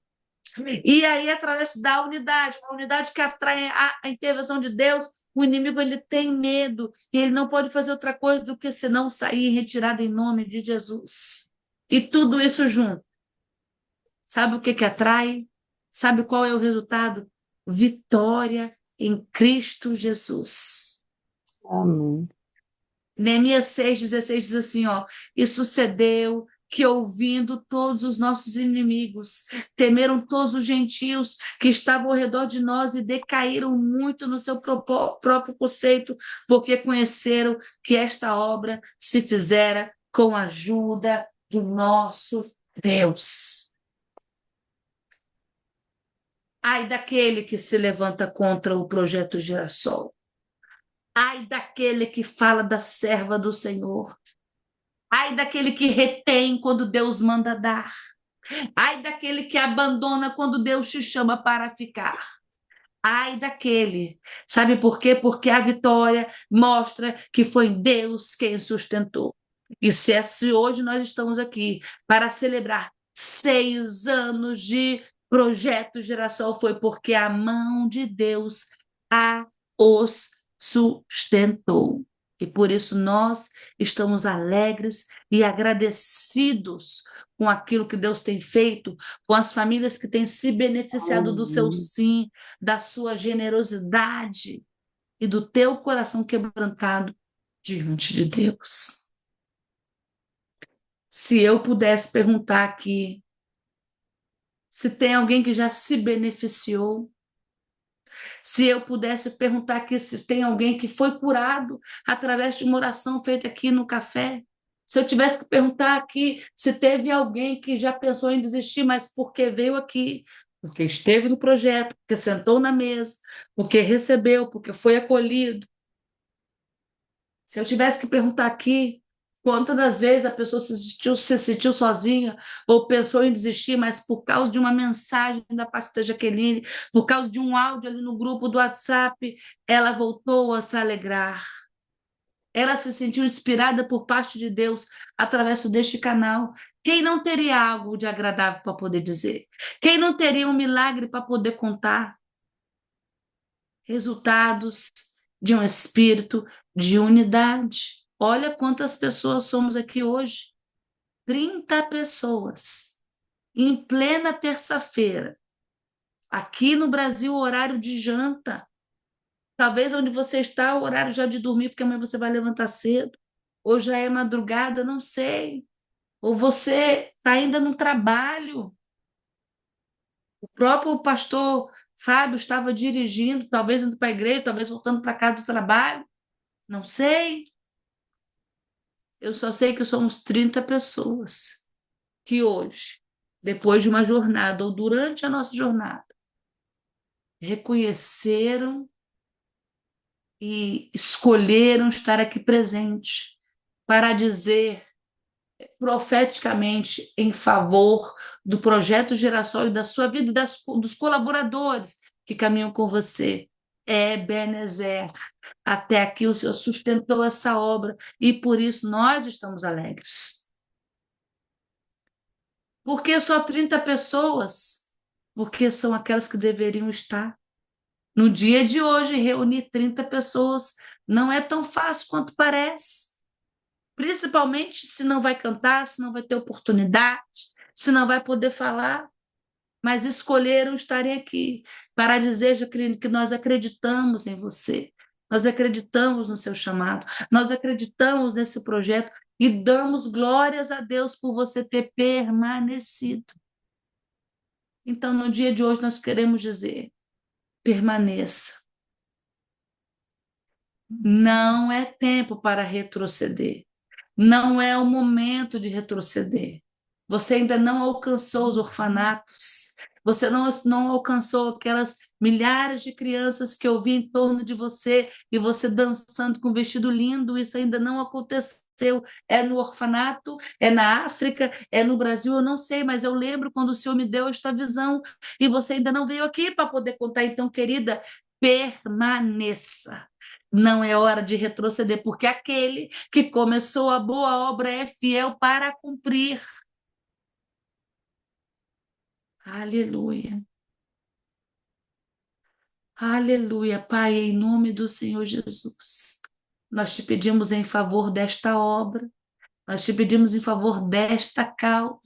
E aí, através da unidade, uma unidade que atrai a intervenção de Deus, o inimigo ele tem medo e ele não pode fazer outra coisa do que senão sair retirado em nome de Jesus. E tudo isso junto. Sabe o que atrai? Sabe qual é o resultado? Vitória em Cristo Jesus. Amém. Neemias 6,16 diz assim, ó, e sucedeu que, ouvindo todos os nossos inimigos, temeram todos os gentios que estavam ao redor de nós e decaíram muito no seu próprio conceito, porque conheceram que esta obra se fizera com a ajuda do nosso Deus. Ai daquele que se levanta contra o projeto Girassol. Ai daquele que fala da serva do Senhor. Ai daquele que retém quando Deus manda dar. Ai daquele que abandona quando Deus te chama para ficar. Ai daquele. Sabe por quê? Porque a vitória mostra que foi Deus quem sustentou. E se hoje nós estamos aqui para celebrar 6 anos de Projeto Girassol, foi porque a mão de Deus os sustentou. E por isso nós estamos alegres e agradecidos com aquilo que Deus tem feito, com as famílias que têm se beneficiado do seu sim, da sua generosidade e do teu coração quebrantado diante de Deus. Se eu pudesse perguntar aqui, se tem alguém que já se beneficiou, se eu pudesse perguntar aqui se tem alguém que foi curado através de uma oração feita aqui no café, se eu tivesse que perguntar aqui se teve alguém que já pensou em desistir, mas porque veio aqui, porque esteve no projeto, porque sentou na mesa, porque recebeu, porque foi acolhido. Se eu tivesse que perguntar aqui Quantas das vezes a pessoa se sentiu sozinha ou pensou em desistir, mas por causa de uma mensagem da parte da Jaqueline, por causa de um áudio ali no grupo do WhatsApp, ela voltou a se alegrar. Ela se sentiu inspirada por parte de Deus através deste canal. Quem não teria algo de agradável para poder dizer? Quem não teria um milagre para poder contar? Resultados de um espírito de unidade. Olha quantas pessoas somos aqui hoje. 30 pessoas. Em plena terça-feira. Aqui no Brasil, horário de janta. Talvez onde você está, o horário já de dormir, porque amanhã você vai levantar cedo. Ou já é madrugada, não sei. Ou você está ainda no trabalho. O próprio pastor Fábio estava dirigindo, talvez indo para a igreja, talvez voltando para casa do trabalho. Não sei. Eu só sei que somos 30 pessoas que hoje, depois de uma jornada ou durante a nossa jornada, reconheceram e escolheram estar aqui presente para dizer profeticamente em favor do projeto Girassol e da sua vida e dos colaboradores que caminham com você. Ebenezer, até aqui o Senhor sustentou essa obra e por isso nós estamos alegres. Por que só 30 pessoas? Porque são aquelas que deveriam estar. No dia de hoje, reunir 30 pessoas não é tão fácil quanto parece. Principalmente se não vai cantar, se não vai ter oportunidade, se não vai poder falar. Mas escolheram estarem aqui para dizer, Jaqueline, que nós acreditamos em você. Nós acreditamos no seu chamado. Nós acreditamos nesse projeto e damos glórias a Deus por você ter permanecido. Então, no dia de hoje, nós queremos dizer: permaneça. Não é tempo para retroceder. Não é o momento de retroceder. Você ainda não alcançou os orfanatos. Você não alcançou aquelas milhares de crianças que eu vi em torno de você e você dançando com um vestido lindo. Isso ainda não aconteceu. É no orfanato, é na África, é no Brasil, eu não sei, mas eu lembro quando o Senhor me deu esta visão e você ainda não veio aqui para poder contar. Então, querida, permaneça. Não é hora de retroceder, porque aquele que começou a boa obra é fiel para cumprir. Aleluia. Aleluia, Pai, em nome do Senhor Jesus. Nós te pedimos em favor desta obra, nós te pedimos em favor desta causa,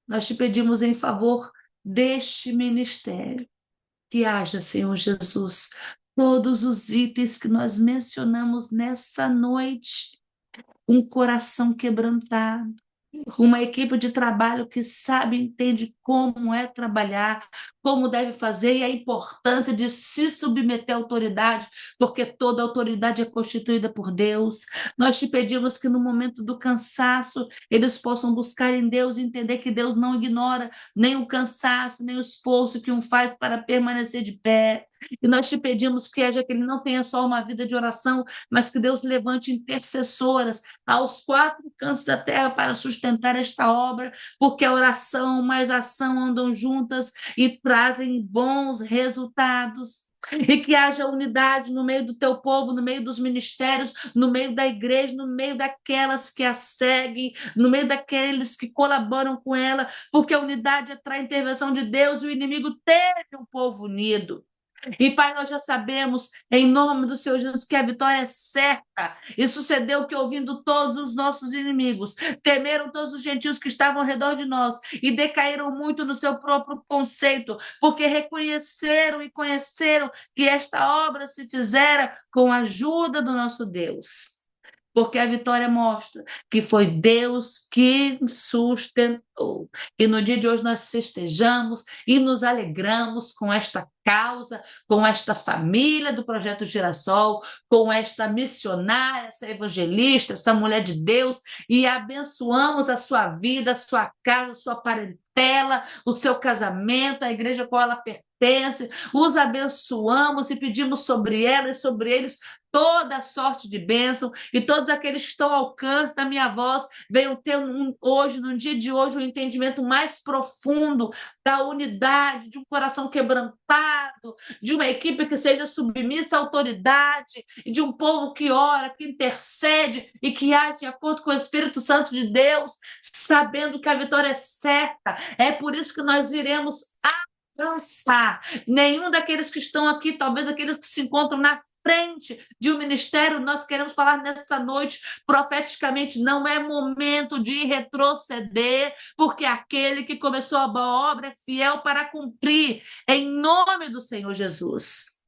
nós te pedimos em favor deste ministério. Que haja, Senhor Jesus, todos os itens que nós mencionamos nessa noite, um coração quebrantado, uma equipe de trabalho que sabe, entende como é trabalhar, como deve fazer e a importância de se submeter à autoridade, porque toda autoridade é constituída por Deus. Nós te pedimos que no momento do cansaço eles possam buscar em Deus e entender que Deus não ignora nem o cansaço, nem o esforço que um faz para permanecer de pé. E nós te pedimos que ele não tenha só uma vida de oração, mas que Deus levante intercessoras aos quatro cantos da terra para sustentar esta obra, porque a oração mais a ação andam juntas e trazem bons resultados. E que haja unidade no meio do teu povo, no meio dos ministérios, no meio da igreja, no meio daquelas que a seguem, no meio daqueles que colaboram com ela, porque a unidade atrai a intervenção de Deus e o inimigo teve um povo unido. E, Pai, nós já sabemos, em nome do Senhor Jesus, que a vitória é certa. E sucedeu que, ouvindo todos os nossos inimigos, temeram todos os gentios que estavam ao redor de nós e decaíram muito no seu próprio conceito, porque reconheceram e conheceram que esta obra se fizera com a ajuda do nosso Deus. Porque a vitória mostra que foi Deus que sustentou. E no dia de hoje nós festejamos e nos alegramos com esta causa, com esta família do Projeto Girassol, com esta missionária, essa evangelista, essa mulher de Deus, e abençoamos a sua vida, a sua casa, a sua parentela, o seu casamento, a igreja a qual ela pertence, os abençoamos e pedimos sobre ela e sobre eles toda sorte de bênção, e todos aqueles que estão ao alcance da minha voz venham ter hoje, no dia de hoje, um entendimento mais profundo da unidade, de um coração quebrantado, de uma equipe que seja submissa à autoridade, e de um povo que ora, que intercede e que age de acordo com o Espírito Santo de Deus, sabendo que a vitória é certa. É por isso que nós iremos avançar. Nenhum daqueles que estão aqui, talvez aqueles que se encontram na frente de um ministério, nós queremos falar nessa noite profeticamente, não é momento de retroceder, porque aquele que começou a boa obra é fiel para cumprir, em nome do Senhor Jesus.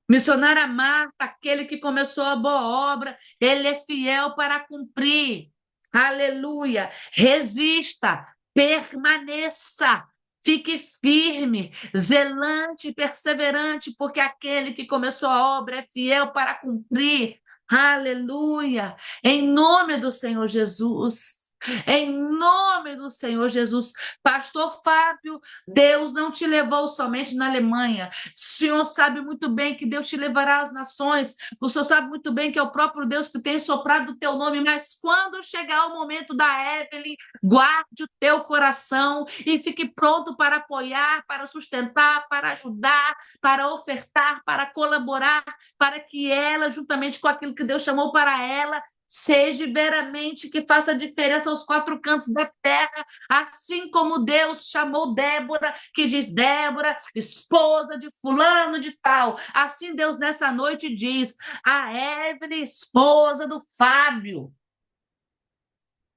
Missionária Marta, aquele que começou a boa obra, ele é fiel para cumprir. Aleluia! Resista, permaneça. Fique firme, zelante e perseverante, porque aquele que começou a obra é fiel para cumprir. Aleluia! Em nome do Senhor Jesus. Em nome do Senhor Jesus. Pastor Fábio, Deus não te levou somente na Alemanha. O Senhor sabe muito bem que Deus te levará às nações. O Senhor sabe muito bem que é o próprio Deus que tem soprado o teu nome. Mas quando chegar o momento da Evelyn, guarde o teu coração e fique pronto para apoiar, para sustentar, para ajudar, para ofertar, para colaborar, para que ela, juntamente com aquilo que Deus chamou para ela, seja veramente que faça diferença aos quatro cantos da terra, assim como Deus chamou Débora, que diz Débora, esposa de fulano de tal. Assim Deus nessa noite diz a Evelyn, esposa do Fábio.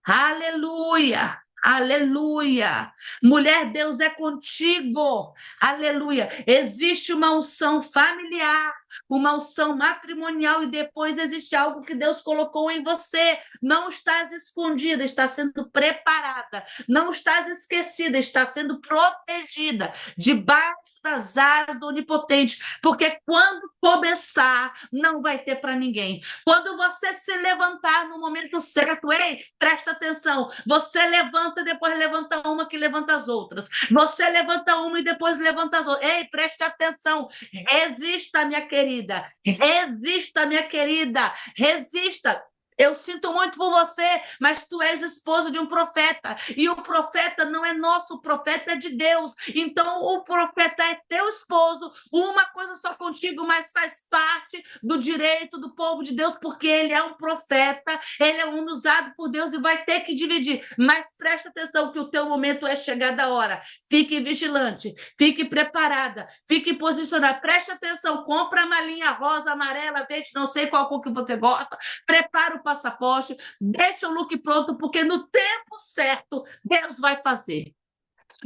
Aleluia! Aleluia! Mulher, Deus é contigo. Aleluia! Existe uma unção familiar, uma unção matrimonial e depois existe algo que Deus colocou em você. Não estás escondida, está sendo preparada. Não estás esquecida, está sendo protegida debaixo das asas do Onipotente, porque quando começar, não vai ter para ninguém. Quando você se levantar no momento certo, ei, presta atenção, você levanta e depois levanta uma que levanta as outras. Você levanta uma e depois levanta as outras. Ei, preste atenção. Resista, minha querida. Resista, minha querida. Resista. Eu sinto muito por você, mas tu és esposa de um profeta, e o profeta não é nosso, o profeta é de Deus. Então, o profeta é teu esposo, uma coisa só contigo, mas faz parte do direito do povo de Deus, porque ele é um profeta, ele é um usado por Deus e vai ter que dividir. Mas presta atenção que o teu momento é chegada a hora. Fique vigilante, fique preparada, fique posicionada. Preste atenção, compra a malinha rosa, amarela, verde, não sei qual cor que você gosta, prepara o passaporte, deixa o look pronto, porque no tempo certo Deus vai fazer.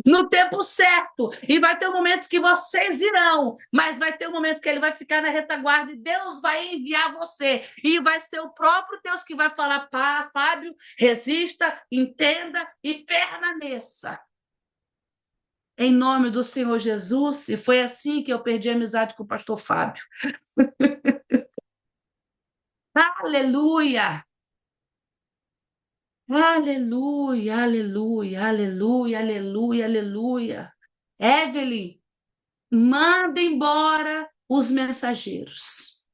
No tempo certo. E vai ter um momento que vocês irão, mas vai ter um momento que ele vai ficar na retaguarda e Deus vai enviar você. E vai ser o próprio Deus que vai falar: pá, Fábio, resista, entenda e permaneça. Em nome do Senhor Jesus. E foi assim que eu perdi a amizade com o pastor Fábio. Aleluia! Aleluia, aleluia, aleluia, aleluia, aleluia. Evelyn, manda embora os mensageiros.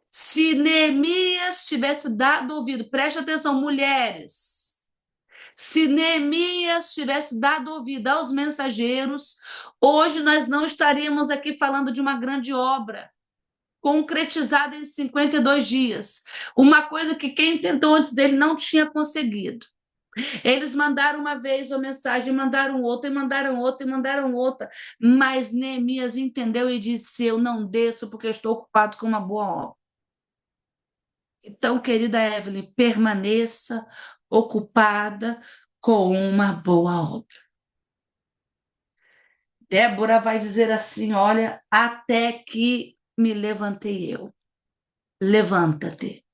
Se Neemias tivesse dado ouvido, preste atenção, mulheres. Se Neemias tivesse dado ouvido aos mensageiros, hoje nós não estaríamos aqui falando de uma grande obra concretizada em 52 dias. Uma coisa que quem tentou antes dele não tinha conseguido. Eles mandaram uma vez uma mensagem, mandaram outra, e mandaram outra, e mandaram outra. Mas Neemias entendeu e disse: eu não desço porque eu estou ocupado com uma boa obra. Então, querida Evelyn, permaneça ocupada com uma boa obra. Débora vai dizer assim: olha, até que me levantei eu. Levanta-te.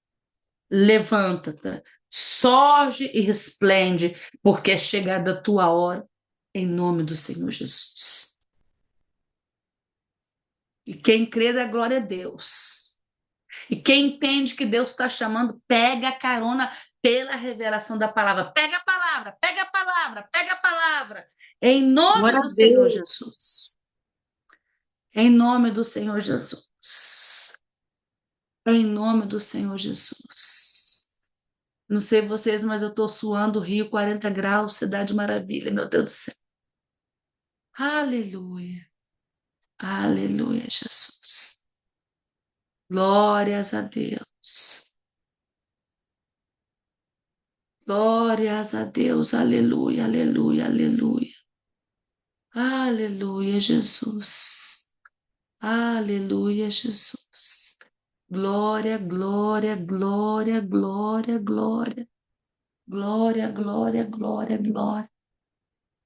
Levanta-te. Sorge e resplende, porque é chegada a tua hora, em nome do Senhor Jesus. E quem crê dá glória a Deus. E quem entende que Deus está chamando, pega a carona pela revelação da palavra. Pega a palavra, pega a palavra, pega a palavra. Em nome Glória a do Senhor Deus. Jesus. Em nome do Senhor Jesus. Em nome do Senhor Jesus. Não sei vocês, mas eu estou suando, Rio, 40 graus, cidade maravilha, meu Deus do céu. Aleluia. Aleluia, Jesus. Glórias a Deus. Glórias a Deus. Aleluia, aleluia, aleluia. Aleluia, Jesus. Aleluia, Jesus. Glória, glória, glória, glória, glória. Glória, glória, glória, glória.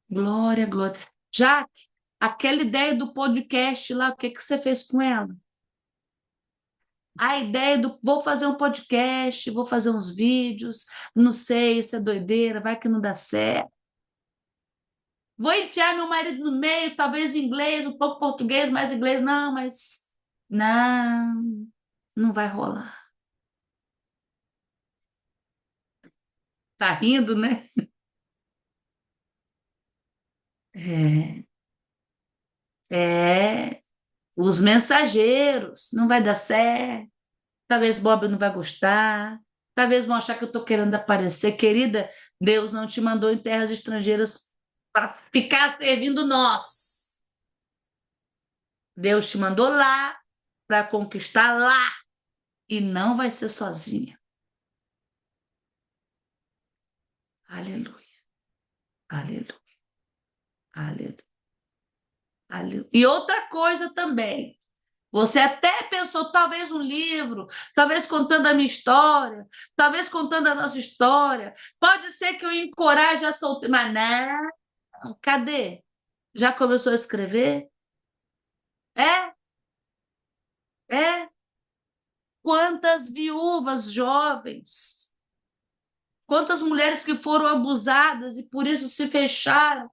Glória, glória. Jaque, aquela ideia do podcast lá, o que que você fez com ela? A ideia do vou fazer um podcast, vou fazer uns vídeos, não sei, isso é doideira, vai que não dá certo. Vou enfiar meu marido no meio, talvez inglês, um pouco português, mais inglês. Não, mas não, não vai rolar. Tá rindo, né? É, os mensageiros, não vai dar certo. Talvez Bob não vai gostar. Talvez vão achar que eu estou querendo aparecer. Querida, Deus não te mandou em terras estrangeiras para ficar servindo nós. Deus te mandou lá para conquistar lá e não vai ser sozinha. Aleluia, aleluia, aleluia, aleluia. E outra coisa também. Você até pensou, talvez um livro, talvez contando a minha história, talvez contando a nossa história. Pode ser que eu encoraje a solteira, mas não, cadê? Já começou a escrever? É, é. Quantas viúvas jovens, quantas mulheres que foram abusadas e por isso se fecharam,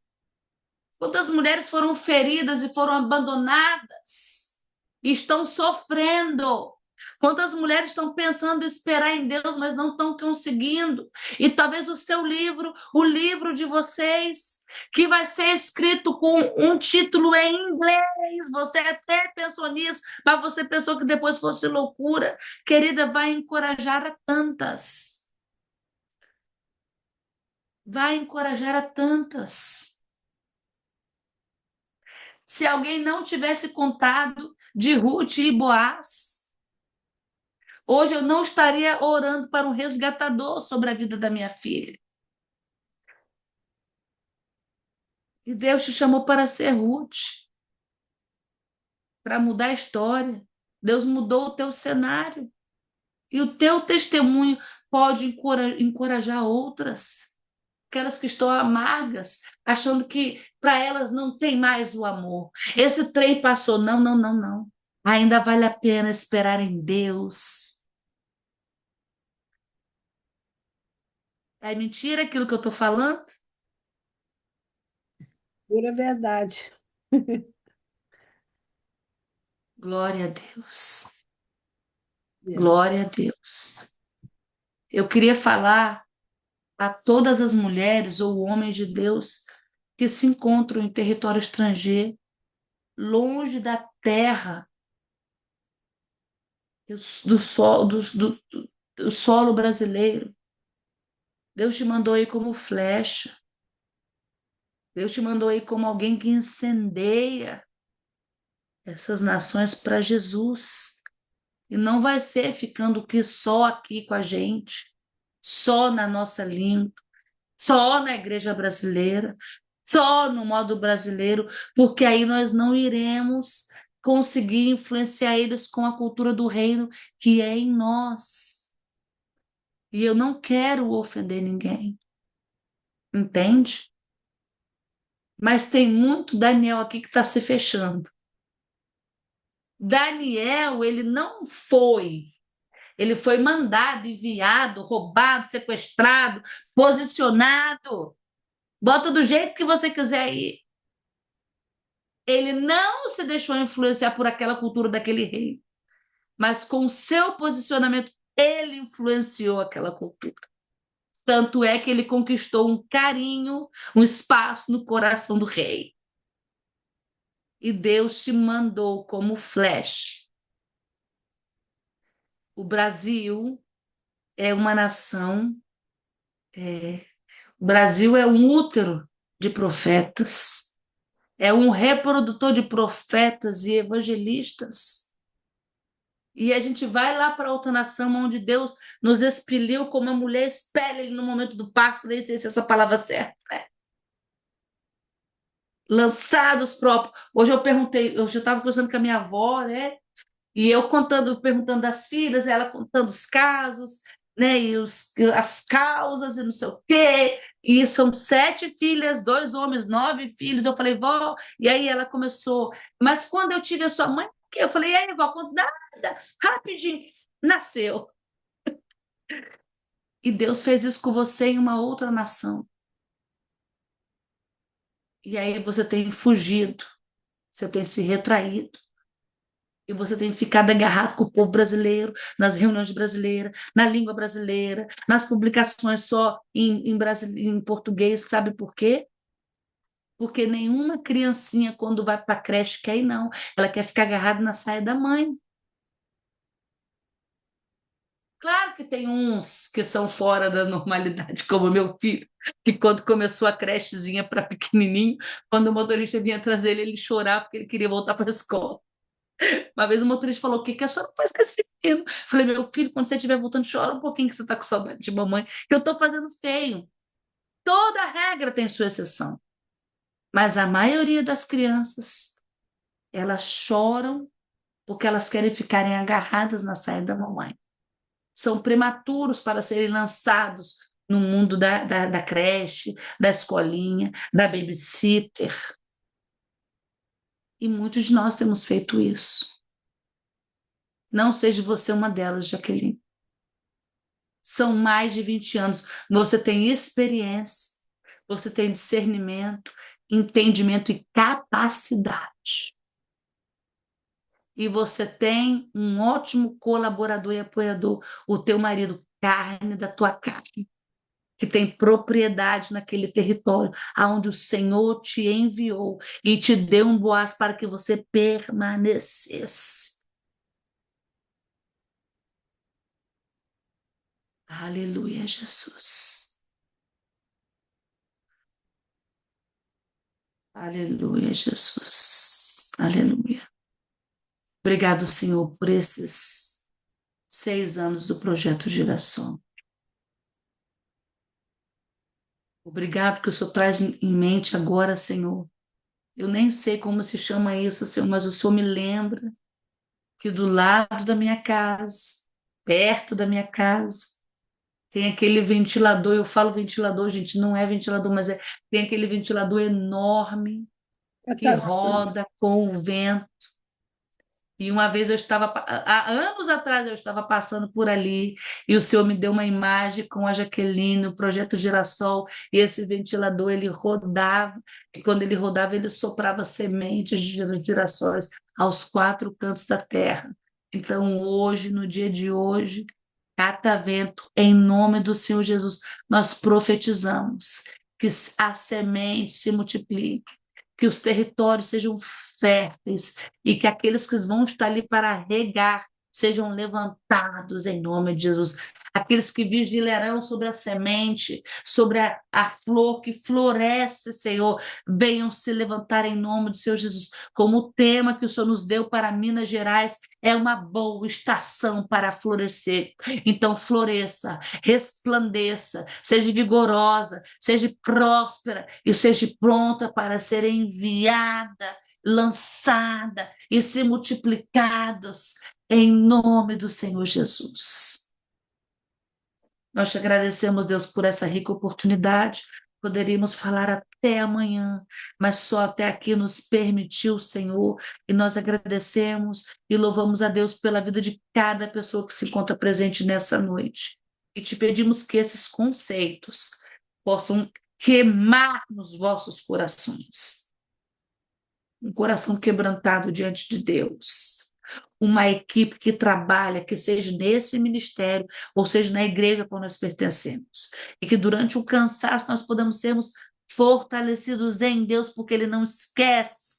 quantas mulheres foram feridas e foram abandonadas e estão sofrendo. Quantas mulheres estão pensando em esperar em Deus, mas não estão conseguindo? E talvez o seu livro, o livro de vocês, que vai ser escrito com um título em inglês, você até pensou nisso, mas você pensou que depois fosse loucura. Querida, vai encorajar a tantas. Vai encorajar a tantas. Se alguém não tivesse contado de Ruth e Boaz, hoje eu não estaria orando para um resgatador sobre a vida da minha filha. E Deus te chamou para ser Ruth, para mudar a história. Deus mudou o teu cenário. E o teu testemunho pode encorajar outras, aquelas que estão amargas, achando que para elas não tem mais o amor. Esse trem passou. Não, não, não, não. Ainda vale a pena esperar em Deus. É mentira aquilo que eu estou falando? Pura verdade. Glória a Deus. É. Glória a Deus. Eu queria falar a todas as mulheres ou homens de Deus que se encontram em território estrangeiro, longe da terra, do solo, do solo brasileiro. Deus te mandou aí como flecha. Deus te mandou aí como alguém que incendeia essas nações para Jesus. E não vai ser ficando só aqui com a gente, só na nossa língua, só na igreja brasileira, só no modo brasileiro, porque aí nós não iremos conseguir influenciar eles com a cultura do reino que é em nós. E eu não quero ofender ninguém, entende? Mas tem muito Daniel aqui que está se fechando. Daniel, ele não foi Ele foi mandado, enviado, roubado, sequestrado, posicionado. Bota do jeito que você quiser ir. Ele não se deixou influenciar por aquela cultura daquele rei, mas com o seu posicionamento, ele influenciou aquela cultura. Tanto é que ele conquistou um carinho, um espaço no coração do rei. E Deus te mandou como flecha. O Brasil é uma nação, o Brasil é um útero de profetas, é um reprodutor de profetas e evangelistas. E a gente vai lá para outra nação onde Deus nos expeliu como a mulher expele ele no momento do parto, nem sei se essa palavra é certa, né? Lançados próprios. Hoje eu perguntei, eu já estava conversando com a minha avó, né? E eu contando, perguntando das filhas, ela contando os casos, né? E as causas e não sei o quê. E são 7 filhas, 2 homens, 9 filhos. Eu falei, vó, e aí ela começou. Mas quando eu tive a sua mãe, eu falei, e aí, vó, quando nada, rapidinho, nasceu. E Deus fez isso com você em uma outra nação. E aí você tem fugido, você tem se retraído. E você tem ficado agarrado com o povo brasileiro, nas reuniões brasileiras, na língua brasileira, nas publicações só em português. Sabe por quê? Porque nenhuma criancinha, quando vai para a creche, quer ir, não. Ela quer ficar agarrada na saia da mãe. Claro que tem uns que são fora da normalidade, como meu filho, que quando começou a crechezinha para pequenininho, quando o motorista vinha trazer ele, ele chorava porque ele queria voltar para a escola. Uma vez o motorista falou: o que que a senhora faz com esse menino? Falei: meu filho, quando você estiver voltando, chora um pouquinho que você está com saudade de mamãe, que eu estou fazendo feio. Toda regra tem sua exceção. Mas a maioria das crianças, elas choram porque elas querem ficarem agarradas na saia da mamãe. São prematuros para serem lançados no mundo da creche, da escolinha, da babysitter. E muitos de nós temos feito isso. Não seja você uma delas, Jaqueline. São mais de 20 anos. Você tem experiência, você tem discernimento, entendimento e capacidade. E você tem um ótimo colaborador e apoiador, o teu marido, carne da tua carne, que tem propriedade naquele território, aonde o Senhor te enviou e te deu um boaz para que você permanecesse. Aleluia, Jesus. Aleluia, Jesus. Aleluia. Obrigado, Senhor, por esses 6 anos do Projeto Girassol. Obrigado que o Senhor traz em mente agora, Senhor. Eu nem sei como se chama isso, Senhor, mas o Senhor me lembra que do lado da minha casa, perto da minha casa, tem aquele ventilador. Eu falo ventilador, gente, não é ventilador, mas tem aquele ventilador enorme que roda com o vento. E uma vez há anos atrás eu estava passando por ali e o Senhor me deu uma imagem com a Jaqueline, o Projeto Girassol, e esse ventilador ele rodava, e quando ele rodava ele soprava sementes de girassóis aos 4 cantos da terra. Então hoje, no dia de hoje, catavento, em nome do Senhor Jesus, nós profetizamos que a semente se multiplique, que os territórios sejam férteis e que aqueles que vão estar ali para regar sejam levantados em nome de Jesus. Aqueles que vigilarão sobre a semente, sobre a flor que floresce, Senhor, venham se levantar em nome do Senhor Jesus. Como o tema que o Senhor nos deu para Minas Gerais é uma boa estação para florescer. Então, floresça, resplandeça, seja vigorosa, seja próspera e seja pronta para ser enviada, lançada e ser multiplicados em nome do Senhor Jesus. Nós te agradecemos, Deus, por essa rica oportunidade. Poderíamos falar até amanhã, mas só até aqui nos permitiu o Senhor, e nós agradecemos e louvamos a Deus pela vida de cada pessoa que se encontra presente nessa noite. E te pedimos que esses conceitos possam queimar nos vossos corações. Um coração quebrantado diante de Deus. Uma equipe que trabalha, que seja nesse ministério, ou seja na igreja a qual nós pertencemos. E que durante o cansaço nós podemos sermos fortalecidos em Deus, porque Ele não esquece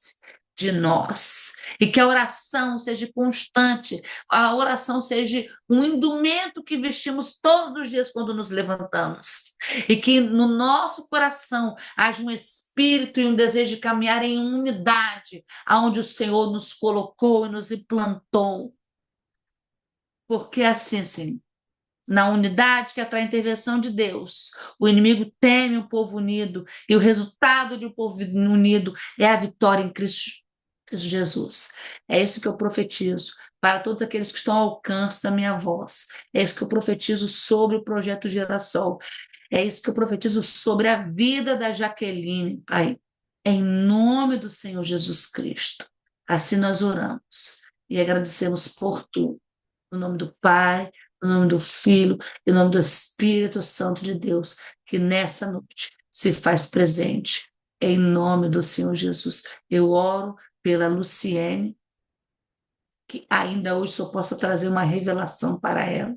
de nós. E que a oração seja constante, a oração seja um indumento que vestimos todos os dias quando nos levantamos. E que no nosso coração haja um espírito e um desejo de caminhar em unidade, aonde o Senhor nos colocou e nos implantou. Porque é assim, Senhor, na unidade que atrai a intervenção de Deus, o inimigo teme o povo unido, e o resultado de um povo unido é a vitória em Cristo Jesus. É isso que eu profetizo para todos aqueles que estão ao alcance da minha voz. É isso que eu profetizo sobre o projeto Girassol. É isso que eu profetizo sobre a vida da Jaqueline, Pai. Em nome do Senhor Jesus Cristo. Assim nós oramos e agradecemos por tudo. No nome do Pai, no nome do Filho e no nome do Espírito Santo de Deus, que nessa noite se faz presente. Em nome do Senhor Jesus. Eu oro pela Luciene, que ainda hoje só possa trazer uma revelação para ela.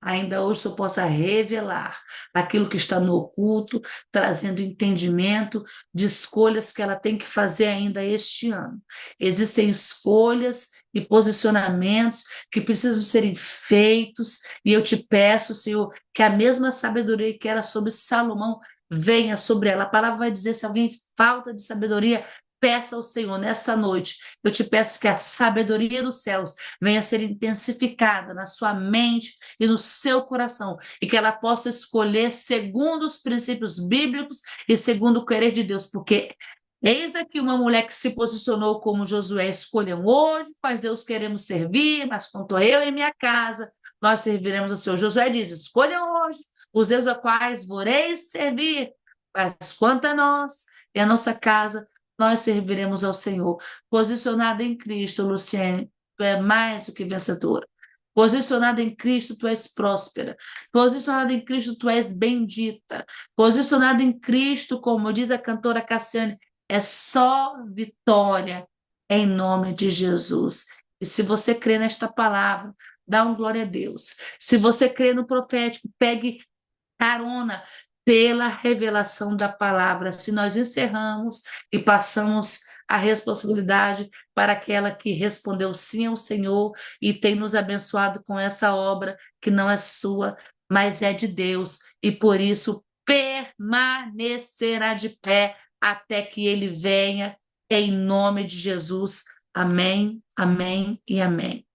Ainda hoje só possa revelar aquilo que está no oculto, trazendo entendimento de escolhas que ela tem que fazer ainda este ano. Existem escolhas e posicionamentos que precisam serem feitos, e eu te peço, Senhor, que a mesma sabedoria que era sobre Salomão venha sobre ela. A palavra vai dizer: se alguém falta de sabedoria, peça ao Senhor nessa noite. Eu te peço que a sabedoria dos céus venha a ser intensificada na sua mente e no seu coração, e que ela possa escolher segundo os princípios bíblicos e segundo o querer de Deus, porque eis aqui uma mulher que se posicionou como Josué escolheu: hoje, quais Deus queremos servir, mas quanto a eu e minha casa, nós serviremos ao Senhor. Josué diz: escolha hoje os deuses a quais voreis servir, mas quanto a nós e a nossa casa, nós serviremos ao Senhor. Posicionada em Cristo, Luciene, tu é mais do que vencedora. Posicionada em Cristo, tu és próspera. Posicionada em Cristo, tu és bendita. Posicionada em Cristo, como diz a cantora Cassiane, é só vitória em nome de Jesus. E se você crê nesta palavra, dá um glória a Deus. Se você crê no profético, pegue carona pela revelação da palavra. Se nós encerramos e passamos a responsabilidade para aquela que respondeu sim ao Senhor e tem nos abençoado com essa obra que não é sua, mas é de Deus, e por isso permanecerá de pé até que ele venha, em nome de Jesus. Amém, amém e amém.